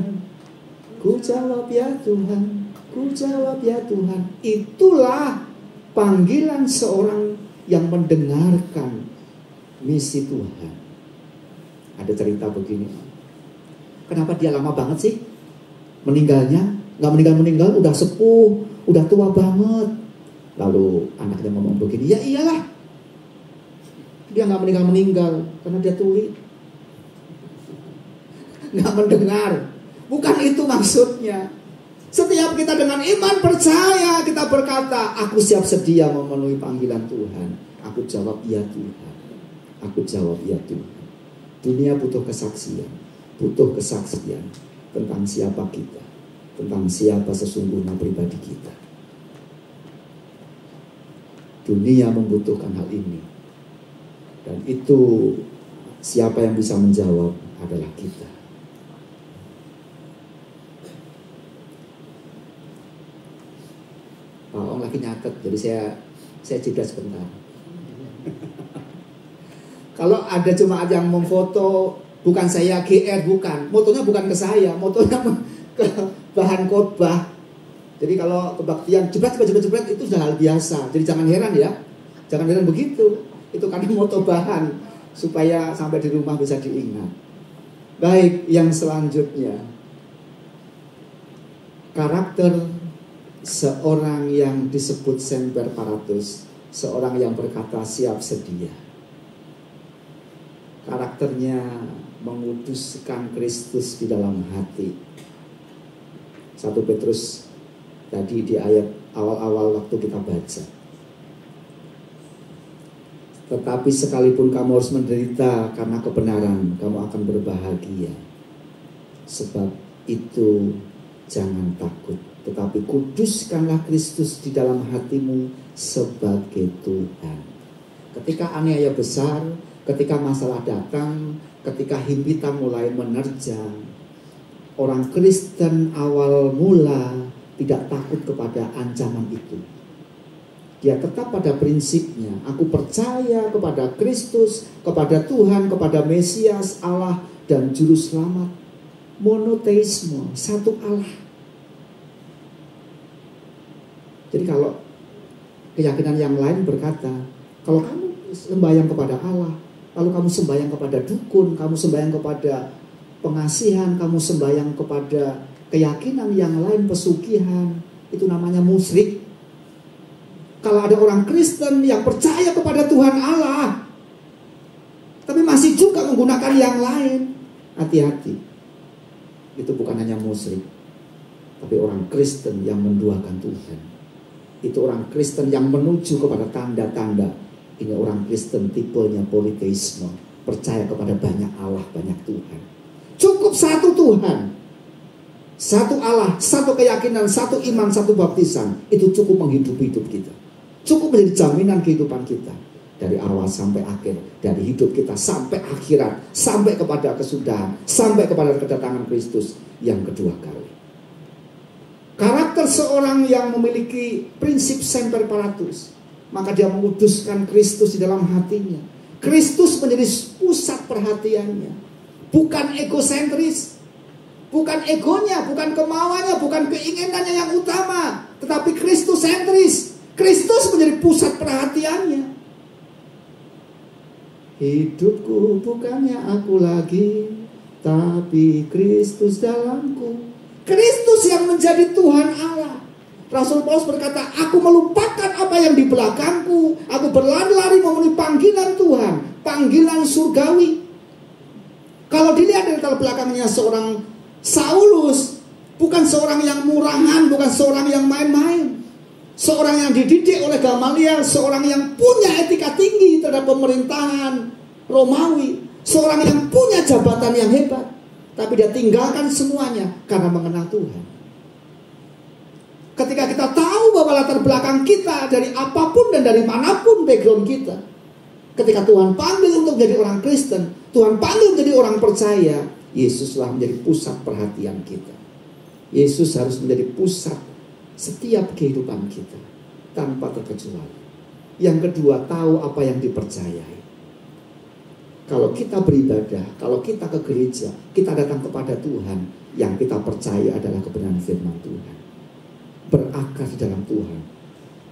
Ku jawab ya Tuhan, ku jawab ya Tuhan. Itulah panggilan seorang yang mendengarkan misi Tuhan. Ada cerita begini, kenapa dia lama banget sih meninggalnya? Gak meninggal-meninggal, udah sepuh, udah tua banget. Lalu anaknya ngomong begini, ya iyalah, dia gak meninggal-meninggal karena dia tuli, gak mendengar. Bukan itu maksudnya. Setiap kita dengan iman percaya, kita berkata, aku siap sedia memenuhi panggilan Tuhan. Aku jawab ya Tuhan, aku jawab ya Tuhan. Dunia butuh kesaksian, butuh kesaksian tentang siapa kita, tentang siapa sesungguhnya pribadi kita. Dunia membutuhkan hal ini. Dan itu siapa yang bisa menjawab adalah kita. Pak Ong lagi nyatet, jadi saya jeda sebentar. Kalau ada jemaat yang memfoto, bukan saya GR, bukan. Motonya bukan ke saya, motonya ke bahan khotbah. Jadi kalau kebaktian jebret itu sudah hal biasa. Jadi jangan heran ya. Jangan heran begitu. Itu karena moto bahan supaya sampai di rumah bisa diingat. Baik, yang selanjutnya. Karakter seorang yang disebut semper paratus, seorang yang berkata siap sedia. Karakternya menguduskan Kristus di dalam hati. 1 Petrus tadi di ayat awal-awal waktu kita baca. Tetapi sekalipun kamu harus menderita karena kebenaran, kamu akan berbahagia. Sebab itu jangan takut, tetapi kuduskanlah Kristus di dalam hatimu sebagai Tuhan. Ketika aniaya besar, ketika masalah datang, ketika himpitan mulai menerjang, orang Kristen awal mula tidak takut kepada ancaman itu. Dia tetap pada prinsipnya, aku percaya kepada Kristus, kepada Tuhan, kepada Mesias, Allah, dan Juru Selamat. Monoteisme, satu Allah. Jadi kalau keyakinan yang lain berkata, kalau kamu sembahyang kepada Allah, lalu kamu sembahyang kepada dukun, kamu sembahyang kepada pengasihan, kamu sembahyang kepada keyakinan yang lain, pesugihan, itu namanya musyrik. Kalau ada orang Kristen yang percaya kepada Tuhan Allah, tapi masih juga menggunakan yang lain, hati-hati. Itu bukan hanya musyrik, tapi orang Kristen yang menduakan Tuhan. Itu orang Kristen yang menuju kepada tanda-tanda. Ini orang Kristen tipenya politeisme, percaya kepada banyak Allah, banyak Tuhan. Cukup satu Tuhan, satu Allah, satu keyakinan, satu iman, satu baptisan. Itu cukup menghidupi hidup kita. Cukup menjadi jaminan kehidupan kita. Dari awal sampai akhir. Dari hidup kita sampai akhirat. Sampai kepada kesudahan. Sampai kepada kedatangan Kristus yang kedua kali. Karakter seorang yang memiliki prinsip semper paratus, maka dia menguduskan Kristus di dalam hatinya. Kristus menjadi pusat perhatiannya. Bukan egosentris. Bukan egonya, bukan kemauannya, bukan keinginannya yang utama. Tetapi Kristus sentris. Kristus menjadi pusat perhatiannya. Hidupku bukannya aku lagi, tapi Kristus dalamku. Kristus yang menjadi Tuhan Allah. Rasul Paulus berkata, aku melupakan apa yang di belakangku. Aku berlari-lari memenuhi panggilan Tuhan, panggilan surgawi. Kalau dilihat dari latar belakangnya seorang Saulus, bukan seorang yang murahan, bukan seorang yang main-main. Seorang yang dididik oleh Gamaliel, seorang yang punya etika tinggi terhadap pemerintahan Romawi, seorang yang punya jabatan yang hebat, tapi dia tinggalkan semuanya karena mengenal Tuhan. Ketika kita tahu bahwa latar belakang kita dari apapun dan dari manapun background kita, ketika Tuhan panggil untuk menjadi orang Kristen, Tuhan panggil menjadi orang percaya, Yesuslah menjadi pusat perhatian kita. Yesus harus menjadi pusat setiap kehidupan kita tanpa terkecuali. Yang kedua, tahu apa yang dipercayai. Kalau kita beribadah, kalau kita ke gereja, kita datang kepada Tuhan, yang kita percaya adalah kebenaran firman Tuhan. Berakar di dalam Tuhan,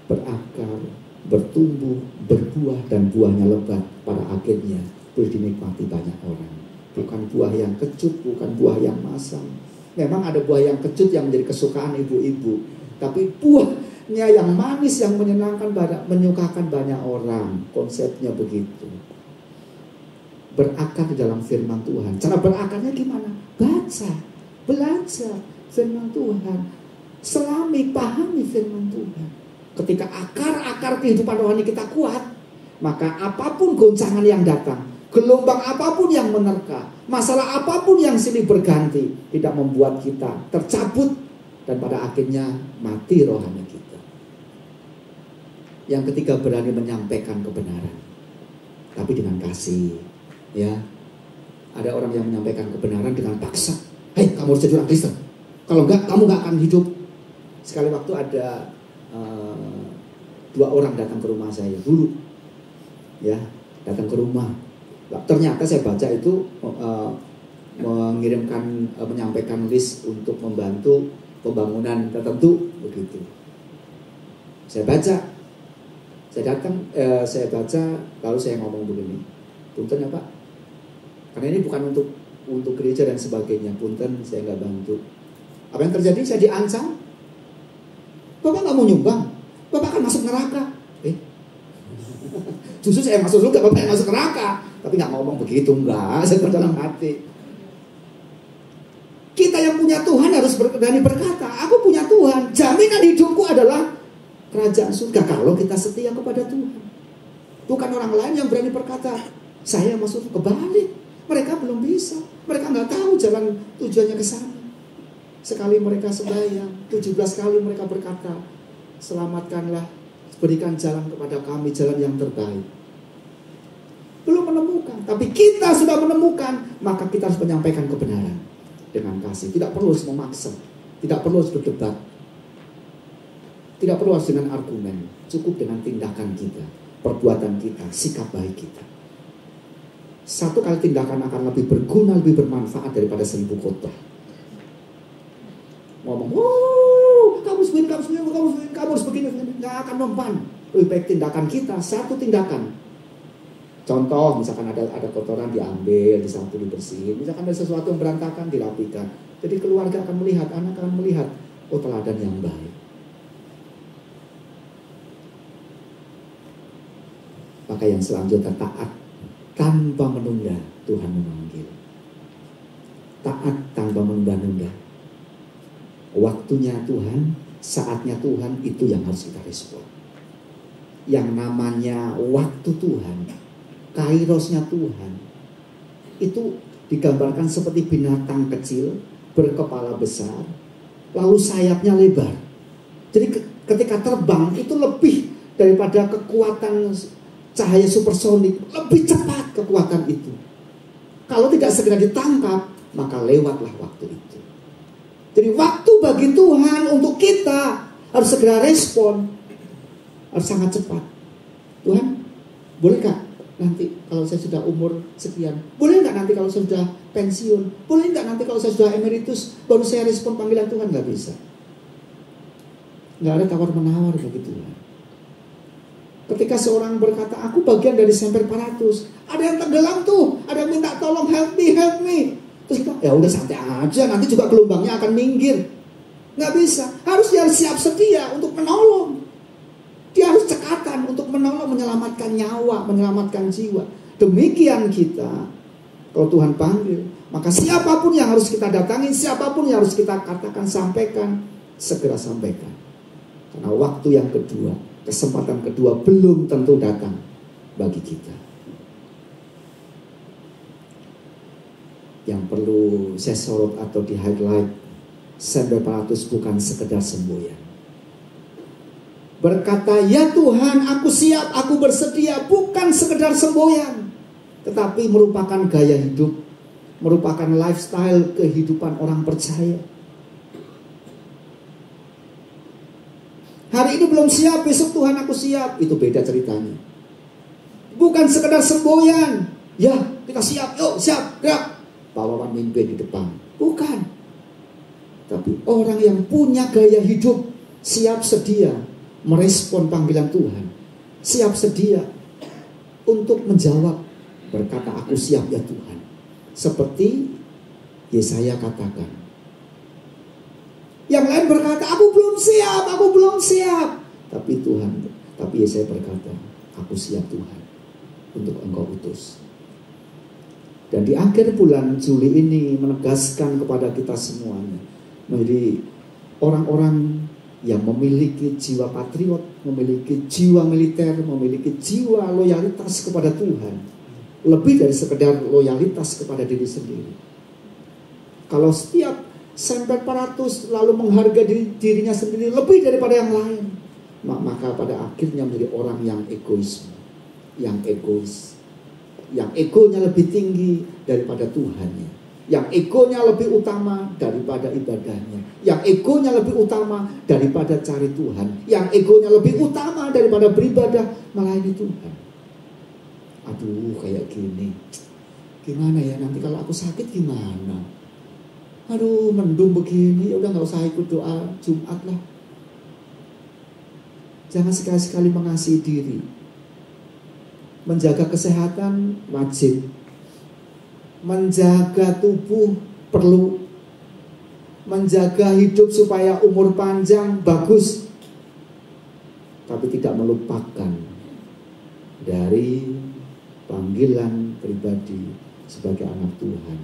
berakar, bertumbuh, berbuah, dan buahnya lebat, pada akhirnya boleh dinikmati banyak orang. Bukan buah yang kecut, bukan buah yang masam. Memang ada buah yang kecut yang menjadi kesukaan ibu-ibu, tapi buahnya yang manis, yang menyenangkan, menyukakan banyak orang. Konsepnya begitu. Berakar di dalam firman Tuhan. Cara berakarnya gimana? Baca, belajar firman Tuhan, selami, pahami firman Tuhan. Ketika akar-akar kehidupan rohani kita kuat, maka apapun goncangan yang datang, gelombang apapun yang menerka, masalah apapun yang silih berganti, tidak membuat kita tercabut dan pada akhirnya mati rohani kita. Yang ketiga, berani menyampaikan kebenaran, tapi dengan kasih. Ya, ada orang yang menyampaikan kebenaran dengan paksa. Hei, kamu harus jadi orang Kristen. Kalau enggak, kamu enggak akan hidup. Sekali waktu ada 2 orang datang ke rumah saya dulu. Ya, datang ke rumah. Ternyata saya baca itu menyampaikan list untuk membantu pembangunan tertentu begitu. Saya baca, saya datang, saya baca, lalu saya ngomong begini, punten ya Pak, karena ini bukan untuk gereja dan sebagainya, punten saya nggak bantu. Apa yang terjadi? Saya diancam. Bapak nggak mau nyumbang, Bapak akan masuk neraka. Justru saya masuk surga, Bapak yang masuk neraka. Tapi nggak ngomong begitu, enggak. Saya dalam hati. Kita yang punya Tuhan harus berani berkata, aku punya Tuhan. Jaminan hidupku adalah kerajaan surga kalau kita setia kepada Tuhan. Bukan orang lain yang berani berkata, saya masuk kebalik. Mereka belum bisa. Mereka nggak tahu jalan tujuannya ke sana. Sekali mereka sembahyang, 17 kali mereka berkata, selamatkanlah, berikan jalan kepada kami, jalan yang terbaik. Belum menemukan, tapi kita sudah menemukan, maka kita harus menyampaikan kebenaran dengan kasih. Tidak perlu harus memaksa, tidak perlu harus berdebat, tidak perlu harus dengan argumen. Cukup dengan tindakan kita, perbuatan kita, sikap baik kita. Satu kali tindakan akan lebih berguna, lebih bermanfaat daripada 1000 khotbah. Ngomong, kamu harus begini, nggak akan mempan. Lebih baik tindakan kita, satu tindakan. Contoh, misalkan ada kotoran diambil, disapu, dibersihin. Misalkan ada sesuatu yang berantakan, dirapikan. Jadi keluarga akan melihat, anak akan melihat, oh teladan yang baik. Maka yang selanjutnya taat tanpa menunda, Tuhan memanggil. Taat tanpa menunda-nunda. Waktunya Tuhan, saatnya Tuhan, itu yang harus kita respon. Yang namanya waktu Tuhan, kairosnya Tuhan, itu digambarkan seperti binatang kecil berkepala besar, lalu sayapnya lebar. Jadi ketika terbang itu lebih daripada kekuatan cahaya supersonik, lebih cepat kekuatan itu. Kalau tidak segera ditangkap, maka lewatlah waktu itu. Jadi waktu bagi Tuhan untuk kita harus segera respon, harus sangat cepat. Tuhan, boleh gak nanti kalau saya sudah umur sekian? Boleh gak nanti kalau saya sudah pensiun? Boleh gak nanti kalau saya sudah emeritus baru saya respon panggilan Tuhan? Gak bisa. Gak ada tawar-menawar bagi Tuhan. Ketika seorang berkata, aku bagian dari Semper Paratus, ada yang tenggelam tuh, ada yang minta tolong, help me. Terus kita, ya udah santai aja, nanti juga gelombangnya akan minggir. Nggak bisa, harus dia siap sedia untuk menolong. Dia harus cekatan untuk menolong, menyelamatkan nyawa, menyelamatkan jiwa. Demikian kita, kalau Tuhan panggil, maka siapapun yang harus kita datangi, siapapun yang harus kita katakan, sampaikan, segera sampaikan. Karena waktu yang kedua, kesempatan kedua belum tentu datang bagi kita. Yang perlu saya sorot atau di highlight, Semper Paratus bukan sekedar semboyan. Berkata, ya Tuhan, aku siap, aku bersedia, bukan sekedar semboyan, tetapi merupakan gaya hidup, merupakan lifestyle kehidupan orang percaya. Hari ini belum siap, besok Tuhan aku siap, itu beda ceritanya. Bukan sekedar semboyan, ya kita siap, yuk siap, gerak, pahlawan mimpin di depan. Bukan. Tapi orang yang punya gaya hidup, siap sedia merespon panggilan Tuhan, siap sedia untuk menjawab, berkata aku siap ya Tuhan. Seperti Yesaya katakan. Yang lain berkata, aku belum siap. Tapi Yesaya berkata, aku siap Tuhan untuk Engkau utus. Dan di akhir bulan Juli ini menegaskan kepada kita semuanya, menjadi orang-orang yang memiliki jiwa patriot, memiliki jiwa militer, memiliki jiwa loyalitas kepada Tuhan, lebih dari sekedar loyalitas kepada diri sendiri. Kalau setiap Semper Paratus lalu menghargai dirinya sendiri lebih daripada yang lain, maka pada akhirnya menjadi orang yang egois, yang egonya lebih tinggi daripada Tuhannya, yang egonya lebih utama daripada ibadahnya, yang egonya lebih utama daripada cari Tuhan, yang egonya lebih utama daripada beribadah melayani Tuhan. Aduh, kayak gini, gimana ya nanti kalau aku sakit gimana? Aduh, mendung begini, ya udah nggak usah ikut doa Jumat lah. Jangan sekali-sekali mengasihi diri. Menjaga kesehatan wajib. Menjaga tubuh perlu. Menjaga hidup supaya umur panjang bagus. Tapi tidak melupakan dari panggilan pribadi sebagai anak Tuhan.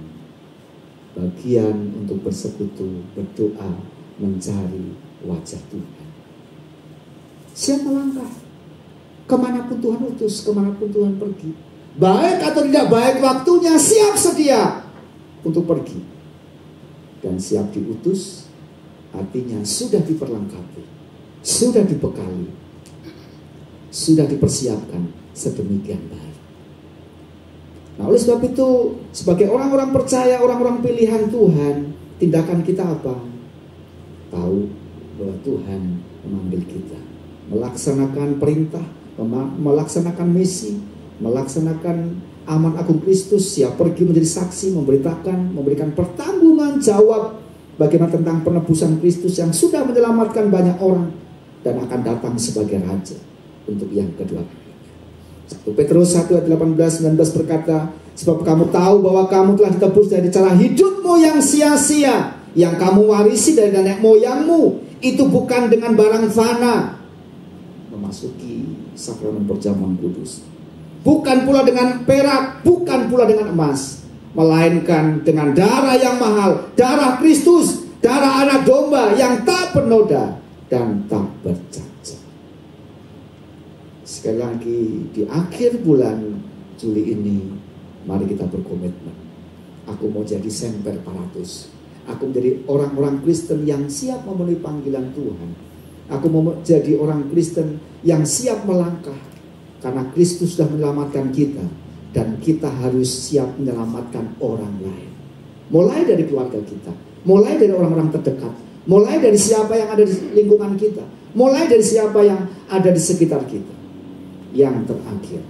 Bagian untuk bersekutu, berdoa, mencari wajah Tuhan. Siap melangkah kemanapun Tuhan utus, kemanapun Tuhan pergi. Baik atau tidak baik waktunya, siap sedia untuk pergi. Dan siap diutus, artinya sudah diperlengkapi, sudah dibekali, sudah dipersiapkan sedemikian baik. Nah, oleh sebab itu, sebagai orang-orang percaya, orang-orang pilihan Tuhan, tindakan kita apa? Tahu bahwa Tuhan memanggil kita melaksanakan perintah, melaksanakan misi, melaksanakan amanat agung Kristus, siap pergi menjadi saksi, memberitakan, memberikan pertanggungan jawab bagaimana tentang penebusan Kristus yang sudah menyelamatkan banyak orang dan akan datang sebagai Raja untuk yang kedua. 1 Petrus 1 ayat 18-19 berkata, sebab kamu tahu bahwa kamu telah ditebus dari cara hidupmu yang sia-sia, yang kamu warisi dari nenek moyangmu, itu bukan dengan barang fana, memasuki sakramen perjamuan kudus, bukan pula dengan perak, bukan pula dengan emas, melainkan dengan darah yang mahal, darah Kristus, darah anak domba yang tak bernoda dan tak bercacat. Sekali lagi, di akhir bulan Juli ini, mari kita berkomitmen. Aku mau jadi semper paratus. Aku menjadi orang-orang Kristen yang siap memenuhi panggilan Tuhan. Aku mau jadi orang Kristen yang siap melangkah, karena Kristus sudah menyelamatkan kita, dan kita harus siap menyelamatkan orang lain. Mulai dari keluarga kita, mulai dari orang-orang terdekat, mulai dari siapa yang ada di lingkungan kita, mulai dari siapa yang ada di sekitar kita. Yang terakhir,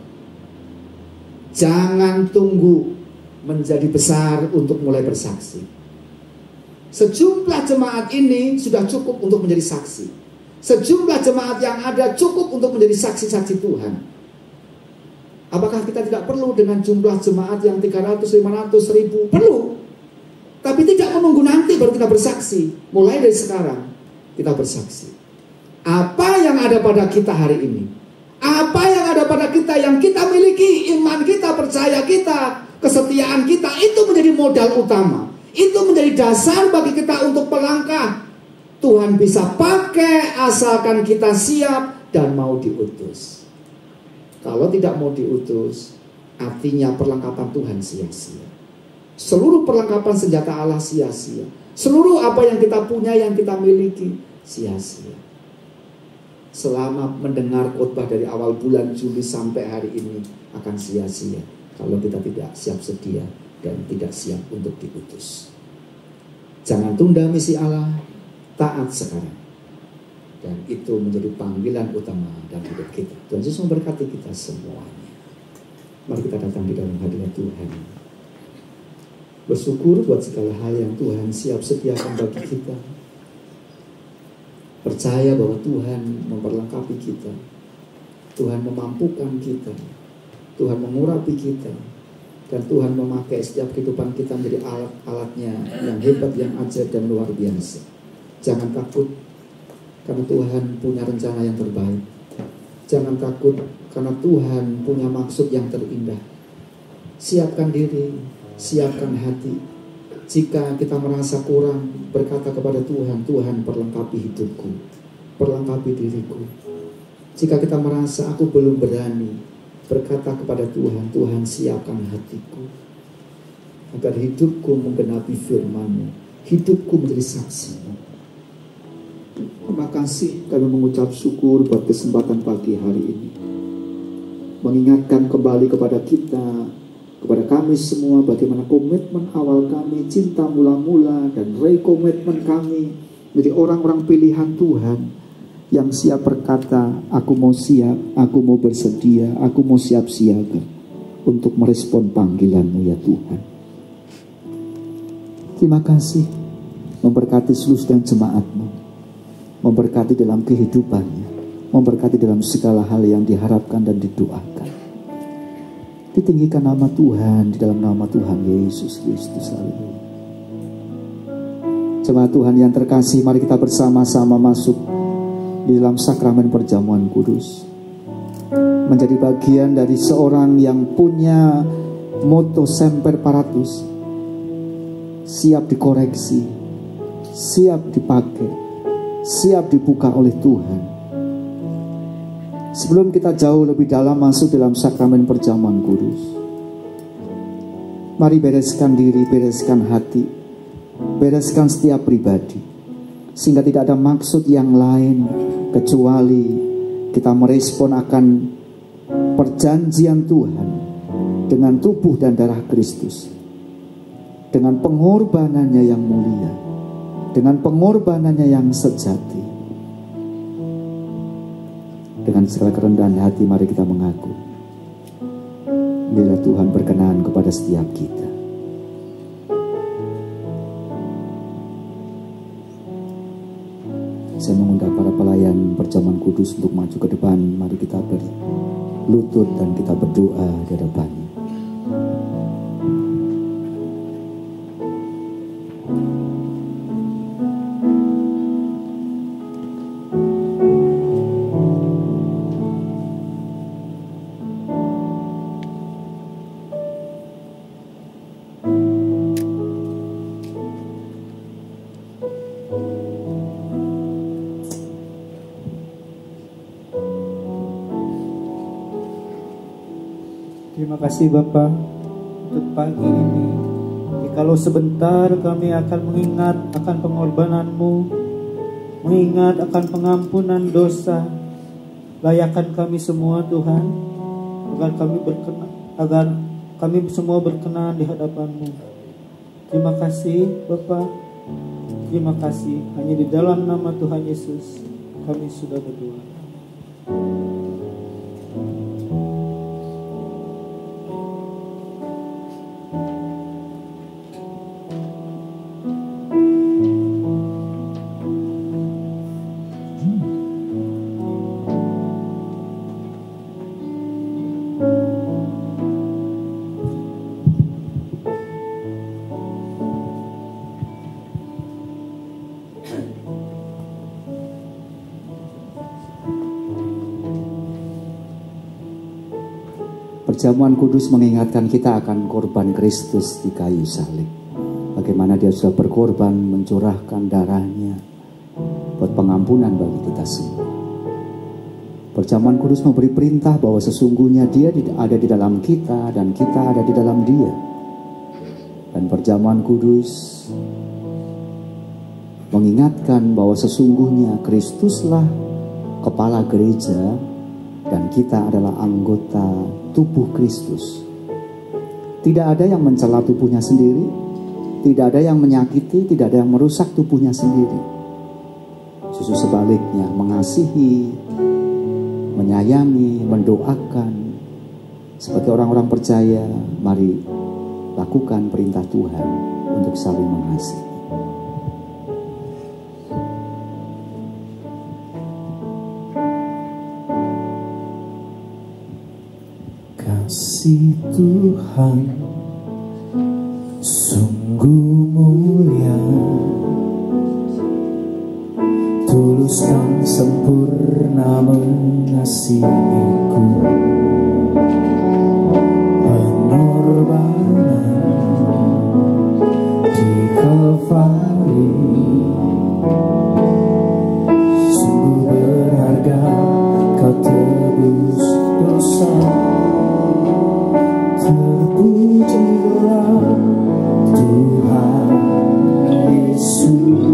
jangan tunggu menjadi besar untuk mulai bersaksi. Sejumlah jemaat ini sudah cukup untuk menjadi saksi. Sejumlah jemaat yang ada cukup untuk menjadi saksi-saksi Tuhan. Apakah kita tidak perlu dengan jumlah jemaat yang 300, 500, 1000? Perlu. Tapi tidak menunggu nanti baru kita bersaksi. Mulai dari sekarang kita bersaksi. Apa yang ada pada kita hari ini, apa yang ada pada kita yang kita miliki, iman kita, percaya kita, kesetiaan kita, itu menjadi modal utama. Itu menjadi dasar bagi kita untuk melangkah. Tuhan bisa pakai asalkan kita siap dan mau diutus. Kalau tidak mau diutus, artinya perlengkapan Tuhan sia-sia. Seluruh perlengkapan senjata Allah sia-sia. Seluruh apa yang kita punya, yang kita miliki, sia-sia. Selama mendengar khotbah dari awal bulan Juli sampai hari ini akan sia-sia kalau kita tidak siap sedia dan tidak siap untuk diutus. Jangan tunda misi Allah, taat sekarang. Dan itu menjadi panggilan utama dalam hidup kita. Tuhan Yesus memberkati kita semuanya. Mari kita datang di dalam hadirat Tuhan. Bersyukur buat segala hal yang Tuhan siap sediakan bagi kita. Percaya bahwa Tuhan memperlengkapi kita, Tuhan memampukan kita, Tuhan mengurapi kita, dan Tuhan memakai setiap kehidupan kita menjadi alat-alatnya yang hebat, yang ajaib dan luar biasa. Jangan takut, karena Tuhan punya rencana yang terbaik. Jangan takut, karena Tuhan punya maksud yang terindah. Siapkan diri, siapkan hati. Jika kita merasa kurang, berkata kepada Tuhan, Tuhan perlengkapi hidupku, perlengkapi diriku. Jika kita merasa aku belum berani, berkata kepada Tuhan, Tuhan siapkan hatiku, agar hidupku menggenapi firman-Mu, hidupku menjadi saksi-Mu. Terima kasih kami mengucap syukur buat kesempatan pagi hari ini. Mengingatkan kembali kepada kita, kepada kami semua, bagaimana komitmen awal kami, cinta mula-mula, dan rekomitmen kami menjadi orang-orang pilihan Tuhan yang siap berkata, aku mau siap, aku mau bersedia, aku mau siap siaga untuk merespon panggilan-Mu ya Tuhan. Terima kasih, memberkati seluruh dan jemaat-Mu, memberkati dalam kehidupannya, memberkati dalam segala hal yang diharapkan dan didoakan. Ditinggikan nama Tuhan di dalam nama Tuhan Yesus Kristus. Jemaat Tuhan yang terkasih, mari kita bersama-sama masuk di dalam sakramen perjamuan kudus. menjadi bagian dari seorang yang punya moto semper paratus, siap dikoreksi, siap dipakai, siap dibuka oleh Tuhan. Sebelum kita jauh lebih dalam masuk dalam sakramen perjamuan kudus, mari bereskan diri, bereskan hati, bereskan setiap pribadi, sehingga tidak ada maksud yang lain kecuali kita merespon akan perjanjian Tuhan dengan tubuh dan darah Kristus, dengan pengorbanannya yang mulia, dengan pengorbanannya yang sejati. Dengan segala kerendahan hati mari kita mengaku, bila Tuhan berkenan kepada setiap kita. Saya mengundang para pelayan perjamuan kudus untuk maju ke depan. Mari kita berlutut dan kita berdoa di hadapannya. Terima kasih Bapa untuk pagi ini. Jikalau sebentar kami akan mengingat akan pengorbanan-Mu, mengingat akan pengampunan dosa, layakkan kami semua Tuhan, agar kami semua berkenan di hadapan-Mu. Terima kasih Bapa, terima kasih. Hanya di dalam nama Tuhan Yesus kami sudah berdoa. Perjamuan kudus mengingatkan kita akan korban Kristus di kayu salib. Bagaimana dia sudah berkorban mencurahkan darahnya buat pengampunan bagi kita semua. Perjamuan kudus memberi perintah bahwa sesungguhnya dia ada di dalam kita dan kita ada di dalam dia. Dan perjamuan kudus mengingatkan bahwa sesungguhnya Kristuslah kepala gereja dan kita adalah anggota tubuh Kristus. Tidak ada yang mencela tubuhnya sendiri, tidak ada yang menyakiti, tidak ada yang merusak tubuhnya sendiri. Justru sebaliknya, mengasihi, menyayangi, mendoakan. Sebagai orang-orang percaya, mari lakukan perintah Tuhan untuk saling mengasihi. Kasih Tuhan sungguh mulia, tulus dan sempurna mengasihiku. Pengorbanan di Kalvari sungguh berharga, kau tebus dosa. Terpujilah Tuhan Yesus,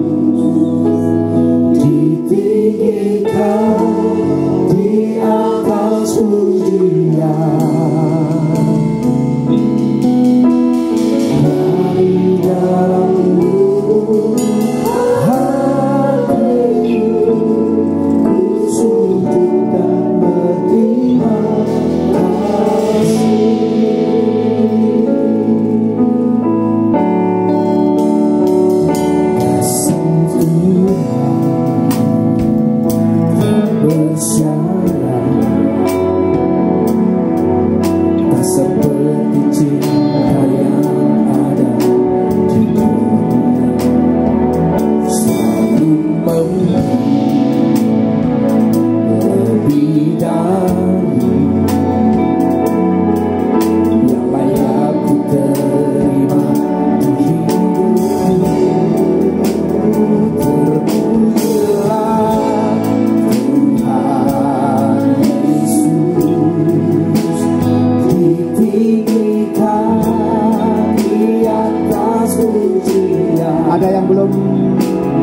ditinggikan di atas pujian.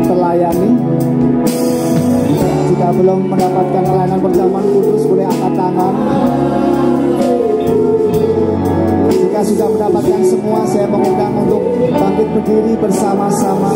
terlayani. Jika belum mendapatkan pelayanan perjamuan kudus, boleh angkat tangan. Jika sudah mendapatkan semua, saya mengundang untuk bangkit berdiri bersama-sama.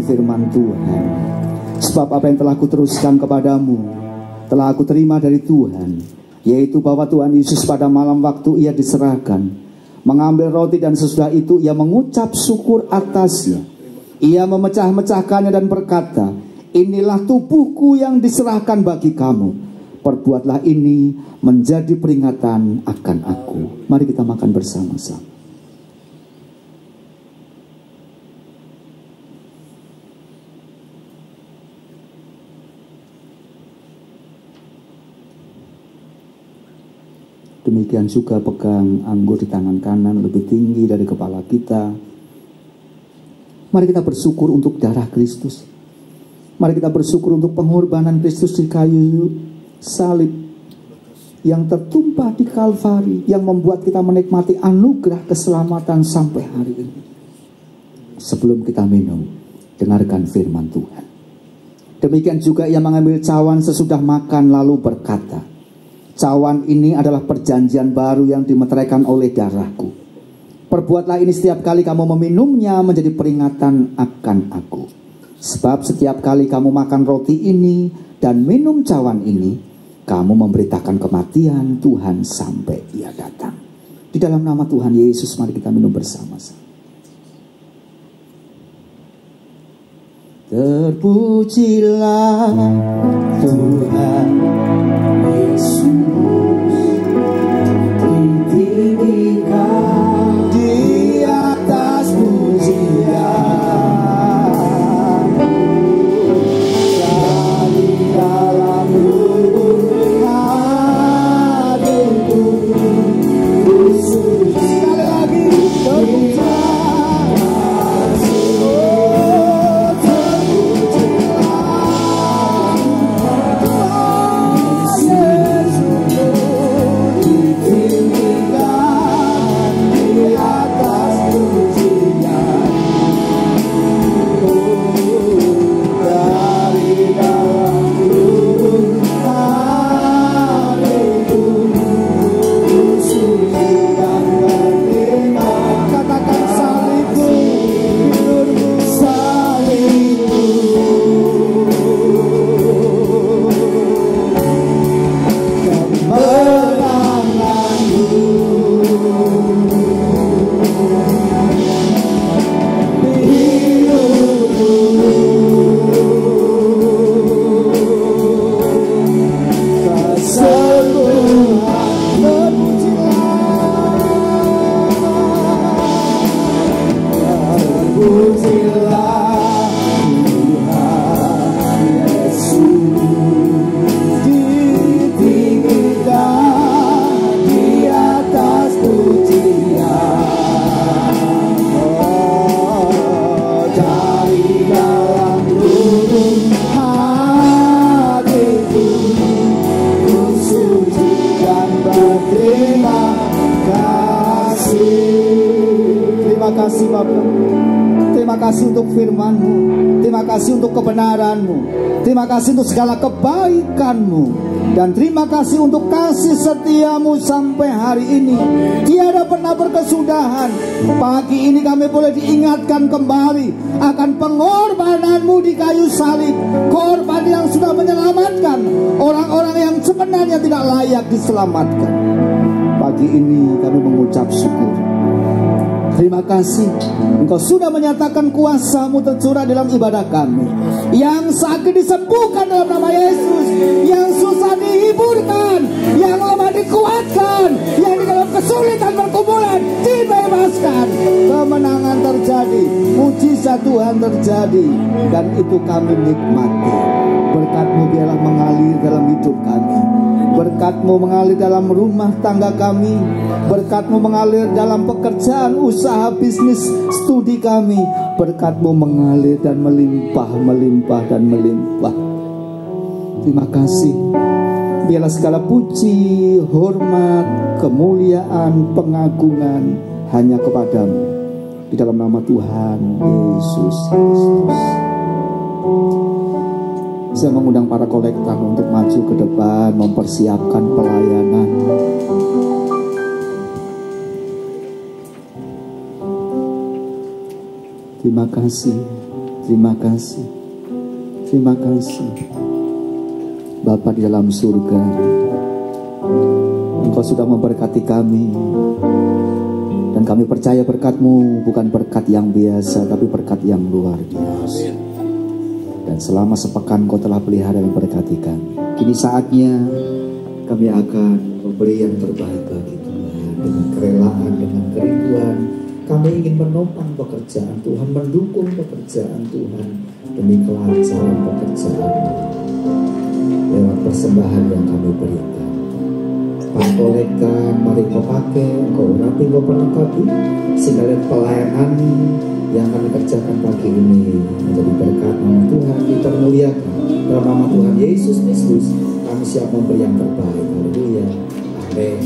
Firman Tuhan. Sebab apa yang telah kuteruskan kepadamu telah aku terima dari Tuhan, yaitu bahwa Tuhan Yesus pada malam waktu ia diserahkan mengambil roti, dan sesudah itu ia mengucap syukur atasnya. Ia memecah-mecahkannya dan berkata, inilah tubuhku yang diserahkan bagi kamu. Perbuatlah ini menjadi peringatan akan aku. Mari kita makan bersama-sama. Demikian juga pegang anggur di tangan kanan lebih tinggi dari kepala kita. Mari kita bersyukur untuk darah Kristus. Mari kita bersyukur untuk pengorbanan Kristus di kayu salib yang tertumpah di Kalvari, yang membuat kita menikmati anugerah keselamatan sampai hari ini. Sebelum kita minum, dengarkan firman Tuhan. Demikian juga ia mengambil cawan sesudah makan lalu berkata, cawan ini adalah perjanjian baru yang dimeteraikan oleh darahku. Perbuatlah ini setiap kali kamu meminumnya menjadi peringatan akan aku. Sebab setiap kali kamu makan roti ini dan minum cawan ini, kamu memberitakan kematian Tuhan sampai ia datang. Di dalam nama Tuhan Yesus, mari kita minum bersama-sama. Terpujilah Tuhan Yesus, ditinggikan di atas pujian, dari dalam lubuk hatiku, Yesus. Sekali lagi, terpujilah. Oh, kasih Bapa. Terima kasih untuk firman-Mu. Terima kasih untuk kebenaran-Mu. Terima kasih untuk segala kebaikan-Mu. Dan terima kasih untuk kasih setia-Mu sampai hari ini. Tiada pernah berkesudahan. Pagi ini kami boleh diingatkan kembali akan pengorbanan-Mu di kayu salib. Korban yang sudah menyelamatkan orang-orang yang sebenarnya tidak layak diselamatkan. Pagi ini kami mengucap syukur. Terima kasih, Engkau sudah menyatakan kuasa-Mu tercurah dalam ibadah kami. Yang sakit disembuhkan dalam nama Yesus, yang susah dihiburkan, yang lemah dikuatkan, yang di dalam kesulitan pergumulan dibebaskan. Kemenangan terjadi, mujizat Tuhan terjadi, dan itu kami nikmati. Berkat-Mu biarlah mengalir dalam hidup kami. Berkat-Mu mengalir dalam rumah tangga kami. Berkat-Mu mengalir dalam pekerjaan, usaha, bisnis, studi kami. Berkat-Mu mengalir dan melimpah, melimpah dan melimpah. Terima kasih. Biarlah segala puji, hormat, kemuliaan, pengagungan hanya kepadamu. Di dalam nama Tuhan Yesus Kristus. Saya mengundang para kolektor untuk maju ke depan, mempersiapkan pelayanan. Terima kasih, terima kasih, terima kasih. Bapa di dalam surga, Engkau sudah memberkati kami. Dan kami percaya berkat-Mu bukan berkat yang biasa, tapi berkat yang luar biasa. Dan selama sepekan Kau telah pelihara dan memberkati kami. Kini saatnya kami akan memberi yang terbaik bagi Tuhan. Dengan kerelaan, dengan kerinduan, kami ingin menopang pekerjaan Tuhan, mendukung pekerjaan Tuhan demi kelancaran pekerjaan lewat persembahan yang kami berikan. Pak kolektan, mari Kau pakai, Kau urapi, Kau perlengkapi, sehingga pelayanan yang kami kerjakan pagi ini menjadi berkat nama Tuhan, dipermuliakan dalam nama Tuhan Yesus Kristus. Kami siap memberi yang terbaik. Haleluya. Amin.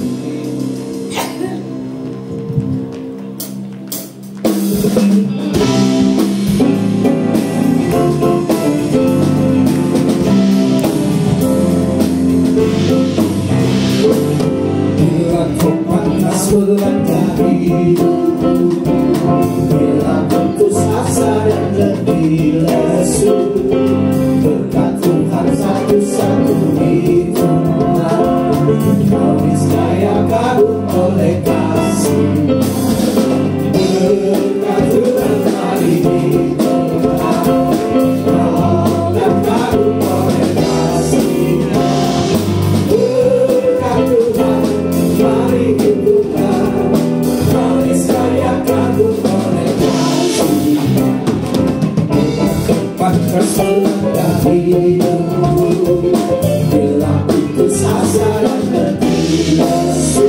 Bila kau panas melangkah hidupku, bila putus asa dan letih lesu, berkat Tuhan satu-satunya, kau niscaya kagum oleh kasih. Berkat Tuhan hari ini, kau dan kagum oleh kasih-Nya. Berkat Tuhan mari hidupkan, kau niscaya kagum oleh kasih-Nya. Pantas melangkah hidupku, bila putus asa dan letih lesu,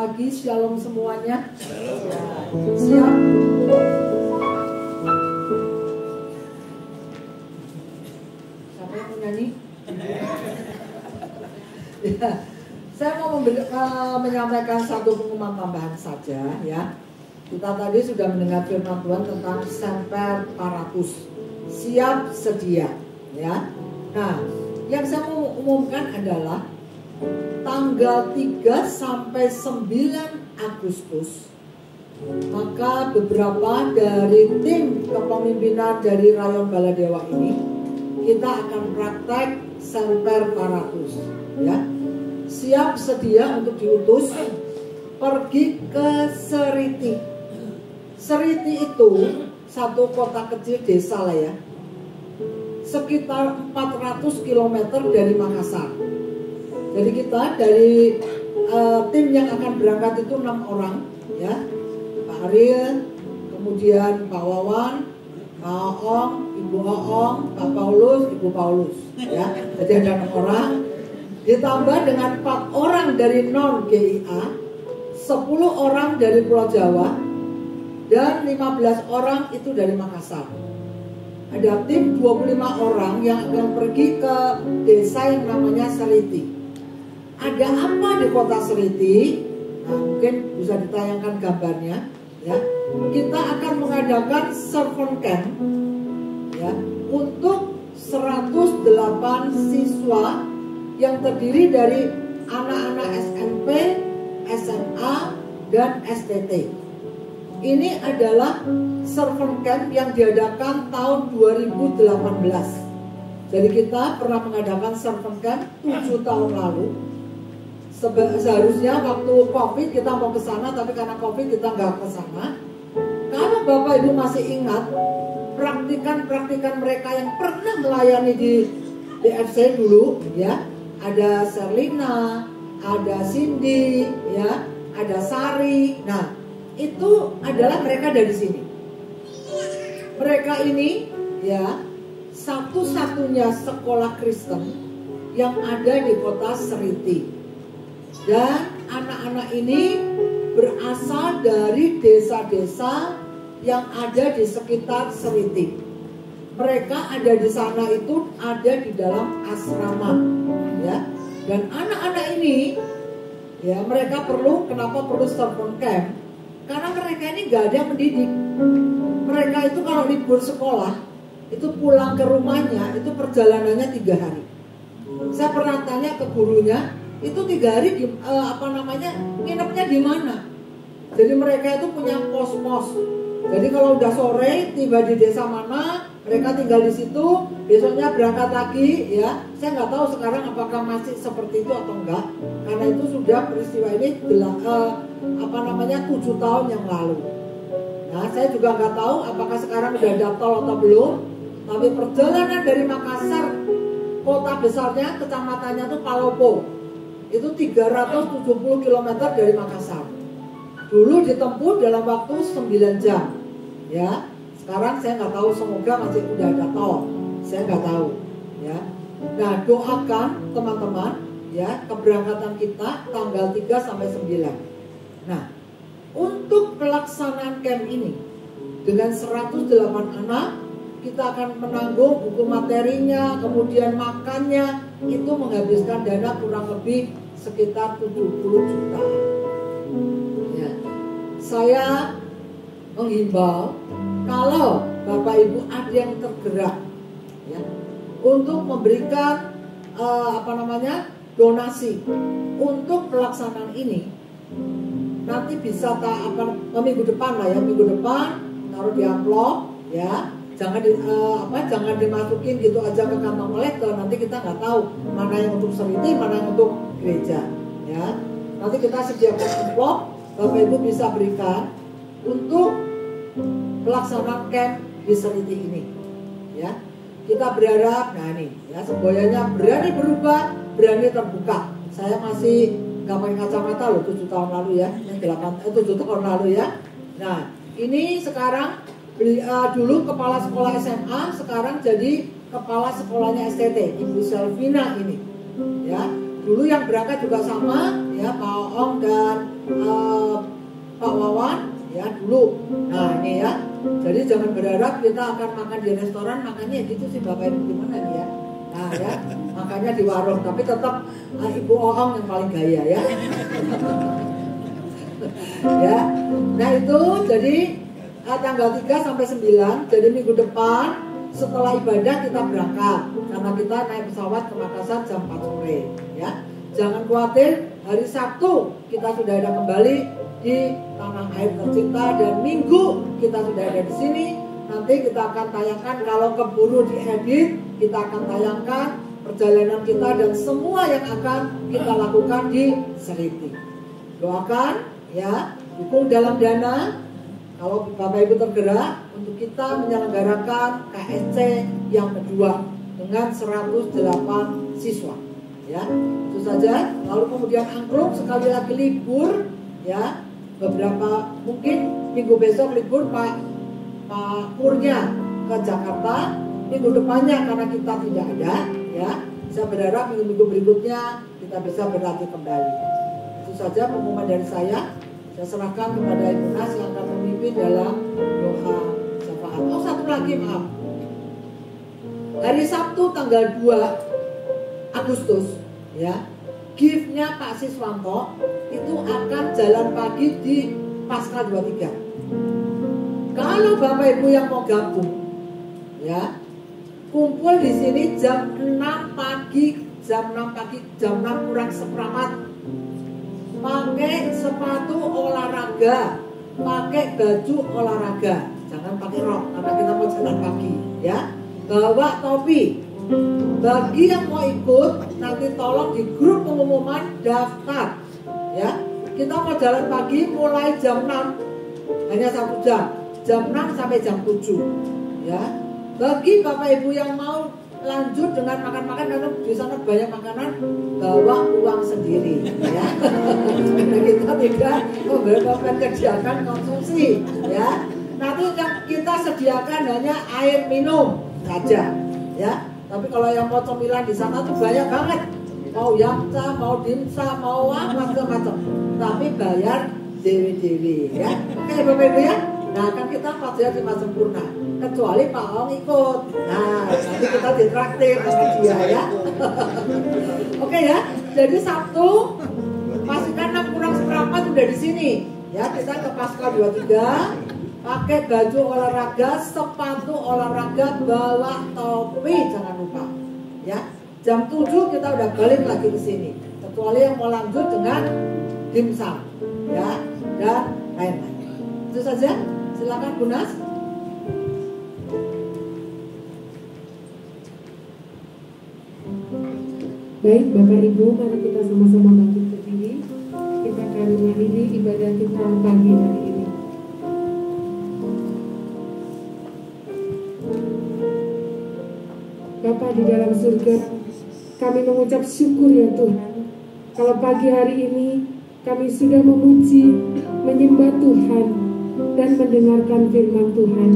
pagi, shalom semuanya. Siap? Siapa yang mau nyanyi? Ya, saya mau menyampaikan satu pengumuman tambahan saja ya. Kita tadi sudah mendengar firman Tuhan tentang semper paratus, siap sedia ya. Nah, yang saya mau umumkan adalah tanggal 3 sampai 9 Agustus, maka beberapa dari tim kepemimpinan dari Rayon Baladewa ini kita akan praktek semper paratus ya. Siap sedia untuk diutus pergi ke Seriti. Seriti itu satu kota kecil desa lah ya, sekitar 400 km dari Makassar. Jadi kita dari tim yang akan berangkat itu 6 orang ya, Pak Ariel, kemudian Pak Wawan, Pak Oong, Ibu Oong, Pak Paulus, Ibu Paulus ya. Jadi ada 6 orang, ditambah dengan 4 orang dari non GIA, 10 orang dari Pulau Jawa, dan 15 orang itu dari Makassar. Ada tim 25 orang yang akan pergi ke desa yang namanya Seriti. Ada apa di kota Seriti? Nah, mungkin bisa ditayangkan gambarnya ya. Kita akan mengadakan servant camp ya, untuk 108 siswa yang terdiri dari anak-anak SMP, SMA, dan STT. Ini adalah servant camp yang diadakan tahun 2018. Jadi kita pernah mengadakan servant camp 7 tahun lalu. Seharusnya waktu COVID kita mau ke sana, tapi karena COVID kita nggak ke sana. Kalau Bapak Ibu masih ingat praktikan mereka yang pernah melayani di DFC dulu, ya, ada Serlina, ada Cindy, ya, ada Sari. Nah, itu adalah mereka dari sini. Mereka ini, ya, satu-satunya sekolah Kristen yang ada di kota Seriti. Dan anak-anak ini berasal dari desa-desa yang ada di sekitar Seriti. Mereka ada di sana itu ada di dalam asrama, ya. Dan anak-anak ini, ya, mereka kenapa perlu servant camp? Karena mereka ini gak ada yang mendidik. Mereka itu kalau libur sekolah itu pulang ke rumahnya itu perjalanannya 3 hari. Saya pernah tanya ke gurunya, itu 3 hari nginepnya di mana? Jadi mereka itu punya pos-pos. Jadi kalau udah sore tiba di desa mana, mereka tinggal di situ, besoknya berangkat lagi, ya. Saya nggak tahu sekarang apakah masih seperti itu atau enggak, karena itu sudah peristiwa ini 7 tahun yang lalu. Nah, saya juga nggak tahu apakah sekarang udah ada tol atau belum. Tapi perjalanan dari Makassar, kota besarnya, kecamatannya itu Palopo, itu 370 km dari Makassar. Dulu ditempuh dalam waktu 9 jam, ya. Sekarang saya nggak tahu, semoga masih udah ada tol, saya nggak tahu, ya. Nah, doakan teman-teman, ya, keberangkatan kita tanggal 3 sampai 9. Nah, untuk pelaksanaan camp ini dengan 108 anak, kita akan menanggung buku materinya, kemudian makannya, itu menghabiskan dana kurang lebih sekitar 70 juta. Ya. Saya menghimbau kalau Bapak Ibu ada yang tergerak, ya, untuk memberikan donasi untuk pelaksanaan ini, nanti bisa minggu depan lah ya, minggu depan taruh di amplop, ya. Jangan dimasukin gitu aja ke kantong kolektor. Nanti kita nggak tahu mana yang untuk Seriti, mana yang untuk gereja, ya. Nanti kita sediakan amplop, Bapak Ibu bisa berikan untuk pelaksanaan camp di Seriti ini, ya. Kita berharap, nah ini, ya, semboyannya berani berubah, berani terbuka. Saya masih nggak pakai kacamata loh, 7 tahun lalu ya, 7 tahun lalu ya. Nah, ini sekarang dulu kepala sekolah SMA, sekarang jadi kepala sekolahnya STT, Ibu Selvina ini, ya. Dulu yang berangkat juga sama, ya, Pak Ong dan Pak Wawan, ya, dulu. Nah ini ya, jadi jangan berharap kita akan makan di restoran, makannya gitu sih Bapak Ibu, gimana nih ya. Nah ya, makannya di warung, tapi tetap Ibu Ong yang paling gaya ya. Ya, nah itu jadi tanggal 3 sampai 9, jadi minggu depan setelah ibadah kita berangkat, karena kita naik pesawat ke Makassar jam 4 sore ya. Jangan khawatir, hari Sabtu kita sudah ada kembali di tanah air tercinta, dan Minggu kita sudah ada di sini. Nanti kita akan tayangkan, kalau keburu diedit kita akan tayangkan perjalanan kita dan semua yang akan kita lakukan di Seliti. Doakan ya, dukung dalam dana kalau Bapak Ibu tergerak untuk kita menyelenggarakan KSC yang kedua dengan 108 siswa ya. Itu saja. Lalu kemudian angklung sekali lagi libur ya, beberapa mungkin minggu besok libur Pak Purnya ke Jakarta, minggu depannya karena kita tidak ada ya, saya berharap minggu-minggu berikutnya kita bisa berlatih kembali. Itu saja pengumuman dari saya serahkan kepada Ibu Nas yang akan memimpin dalam doa syafaat. Oh, satu lagi maaf, hari Sabtu tanggal 2 Agustus ya, gift-nya Pak Siswanto itu akan jalan pagi di Pasca 23. Kalau Bapak Ibu yang mau gabung ya, kumpul di sini jam 6 pagi, jam 6 kurang seperempat, pakai sepatu olahraga, pakai baju olahraga, jangan pakai rok karena kita mau jalan pagi ya. Bawa topi. Bagi yang mau ikut, nanti tolong di grup pengumuman daftar ya. Kita mau jalan pagi mulai jam 6, hanya 1 jam 6 sampai jam 7 ya. Bagi Bapak Ibu yang mau lanjut dengan makan-makan, karena di sana banyak makanan, bawa uang sendiri ya. Kita tidak menyediakan konsumsi ya. Nanti yang kita sediakan hanya air minum saja ya. Tapi kalau yang mau cemilan di sana tuh banyak banget, mau yamcha, mau dimsum, mau macam-macam, tapi bayar dewe-dewe ya. Oke Bapak Ibu ya. Nah kan kita pelajar di Mas Sempurna, kecuali Pak Ong ikut. Nah nanti kita ditraktir sama dia ya. Oke ya. Jadi Sabtu pastikan 6 kurang seperempat udah di sini ya. Kita ke Pasca 23, pakai baju olahraga, sepatu olahraga, bawa topi jangan lupa ya. Jam 7 kita udah balik lagi ke sini, kecuali yang mau lanjut dengan dimsum ya dan lain-lain. Itu saja. Silakan Bu Nas. Baik Bapak Ibu, mari kita sama-sama bangkit berdiri. Kita akan mengakhiri ibadah kita pagi hari ini. Bapa di dalam surga, kami mengucap syukur ya Tuhan, kalau pagi hari ini kami sudah memuji, menyembah Tuhan, dan mendengarkan firman Tuhan.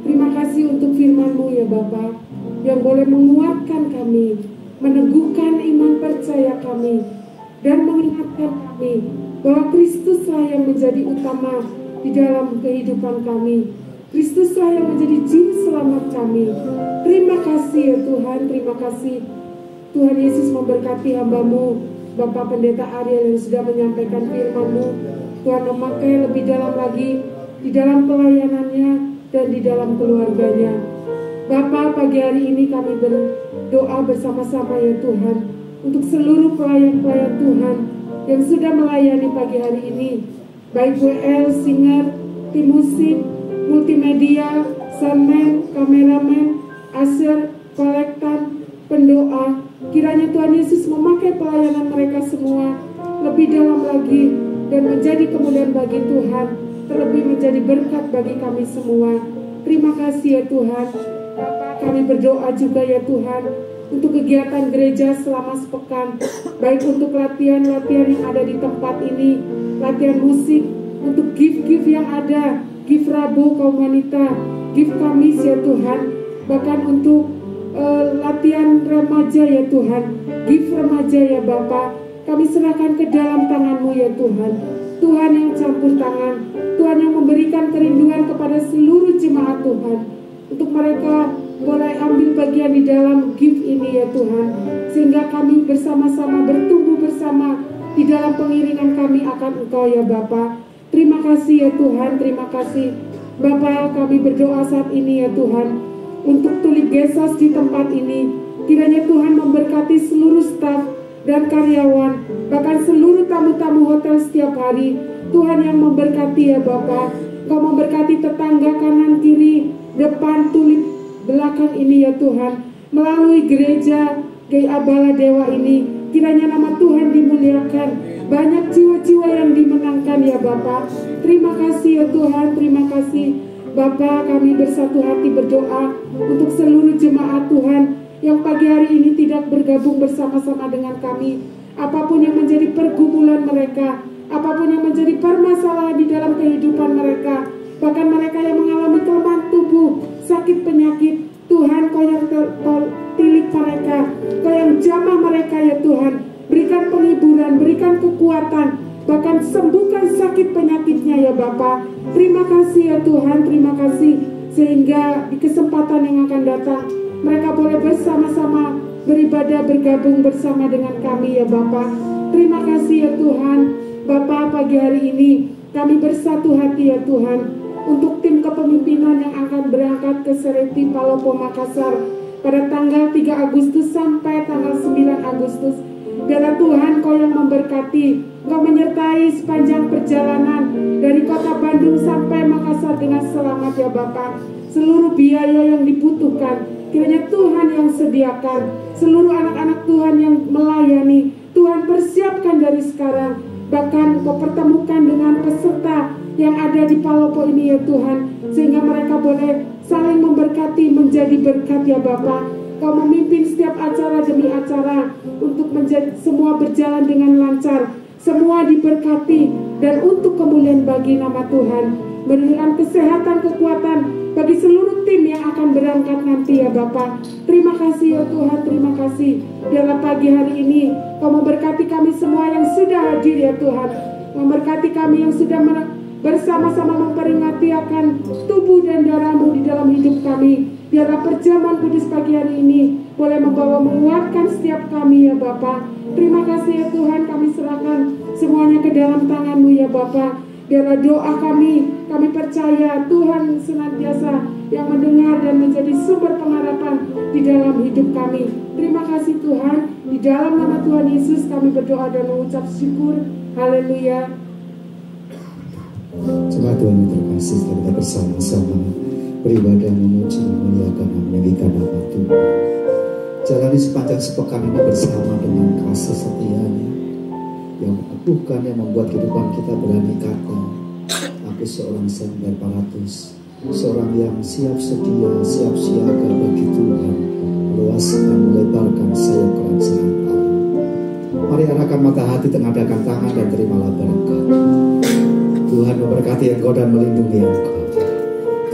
Terima kasih untuk firman-Mu ya Bapa, yang boleh menguatkan kami, meneguhkan iman percaya kami, dan mengingatkan kami bahwa Kristuslah yang menjadi utama di dalam kehidupan kami. Kristuslah yang menjadi juru selamat kami. Terima kasih ya Tuhan, terima kasih. Tuhan Yesus memberkati hamba-Mu, Bapak Pendeta Ariel yang sudah menyampaikan firman-Mu. Tuhan memakai lebih dalam lagi di dalam pelayanannya dan di dalam keluarganya. Bapak, pagi hari ini kami berdoa bersama-sama ya Tuhan, untuk seluruh pelayan-pelayan Tuhan yang sudah melayani pagi hari ini, baik WL, singer, tim musik, multimedia, soundman, kameramen, usher, kolektan, pendoa. Kiranya Tuhan Yesus memakai pelayanan mereka semua lebih dalam lagi dan menjadi kemuliaan bagi Tuhan, terlebih menjadi berkat bagi kami semua. Terima kasih ya Tuhan. Kami berdoa juga ya Tuhan untuk kegiatan gereja selama sepekan, baik untuk latihan-latihan yang ada di tempat ini, latihan musik, untuk gift-gift yang ada, gift Rabu kaum wanita, gift Kamis ya Tuhan, bahkan untuk latihan remaja ya Tuhan, gift remaja ya Bapa, kami serahkan ke dalam tangan-Mu ya Tuhan. Tuhan yang campur tangan, Tuhan yang memberikan kerinduan kepada seluruh jemaat Tuhan, untuk mereka boleh ambil bagian di dalam gift ini ya Tuhan, sehingga kami bersama-sama bertumbuh bersama di dalam pengiringan kami akan Engkau ya Bapa. Terima kasih ya Tuhan, terima kasih Bapa. Kami berdoa saat ini ya Tuhan untuk Tulip Gesos di tempat ini. Kiranya Tuhan memberkati seluruh staf dan karyawan, bahkan seluruh tamu-tamu hotel setiap hari. Tuhan yang memberkati ya Bapa. Kau memberkati tetangga kanan kiri, depan, Tulip belakang ini ya Tuhan. Melalui gereja Gaya Bala Dewa ini, kiranya nama Tuhan dimuliakan. Banyak jiwa-jiwa yang dimenangkan ya Bapa. Terima kasih ya Tuhan, terima kasih Bapa. Kami bersatu hati berdoa untuk seluruh jemaat Tuhan yang pagi hari ini tidak bergabung bersama-sama dengan kami. Apapun yang menjadi pergumulan mereka, apapun yang menjadi permasalahan di dalam kehidupan mereka, bahkan mereka yang mengalami kelemahan tubuh, sakit penyakit, Tuhan Kau yang tilik mereka, Kau yang jamah mereka ya Tuhan. Berikan penghiburan, berikan kekuatan, bahkan sembuhkan sakit penyakitnya ya Bapa. Terima kasih ya Tuhan, terima kasih. Sehingga di kesempatan yang akan datang, mereka boleh bersama-sama beribadah, bergabung bersama dengan kami ya Bapa. Terima kasih ya Tuhan. Bapa, pagi hari ini kami bersatu hati ya Tuhan untuk tim kepemimpinan yang akan berangkat ke Sereti Palopo Makassar pada tanggal 3 Agustus sampai tanggal 9 Agustus. Biarlah Tuhan Kau yang memberkati, Kau menyertai sepanjang perjalanan dari kota Bandung sampai Makassar dengan selamat ya Bapa. Seluruh biaya yang dibutuhkan, kiranya Tuhan yang sediakan. Seluruh anak-anak Tuhan yang melayani, Tuhan persiapkan dari sekarang. Bahkan Kau pertemukan dengan peserta yang ada di Palopo ini ya Tuhan, sehingga mereka boleh saling memberkati, menjadi berkat ya Bapa. Kau memimpin setiap acara demi acara untuk menjadi semua berjalan dengan lancar, semua diberkati, dan untuk kemuliaan bagi nama Tuhan. Berikan kesehatan, kekuatan bagi seluruh tim yang akan berangkat nanti ya Bapa. Terima kasih ya Tuhan, terima kasih. Dalam pagi hari ini Kau memberkati kami semua yang sudah hadir ya Tuhan. Memberkati kami yang sudah bersama-sama memperingati akan tubuh dan darah-Mu di dalam hidup kami. Biarlah perjamuan kudus pagi hari ini boleh membawa menguatkan setiap kami ya Bapa. Terima kasih ya Tuhan, kami serahkan semuanya ke dalam tangan-Mu ya Bapa. Biarlah doa kami percaya Tuhan senantiasa yang mendengar dan menjadi sumber pengharapan di dalam hidup kami. Terima kasih Tuhan, di dalam nama Tuhan Yesus kami berdoa dan mengucap syukur. Haleluya. Coba Tuhan yang terkasih, kita bersama-sama beribadah, memuji, memuliakan, meninggikan nama Tuhan. Jalani sepanjang sepekan ini bersama dengan kasih setia-Nya yang mengukuhkan, yang membuat kehidupan kita berani kata, aku seorang sanggar paratus, seorang yang siap sedia, siap siaga bagi Tuhan, meluaskan, melebarkan sayap kerajaan Allah. Mari arahkan mata hati, tengadahkan tangan, dan terimalah berkat. Tuhan memberkati engkau dan melindungi engkau.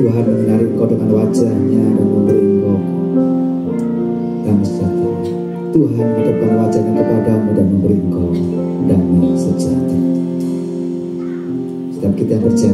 Tuhan menyinari engkau dengan wajah-Nya dan memberi engkau damai sejahtera. Tuhan menghadapkan wajah-Nya kepadamu dan memberi engkau damai sejahtera. Setiap kita yang percaya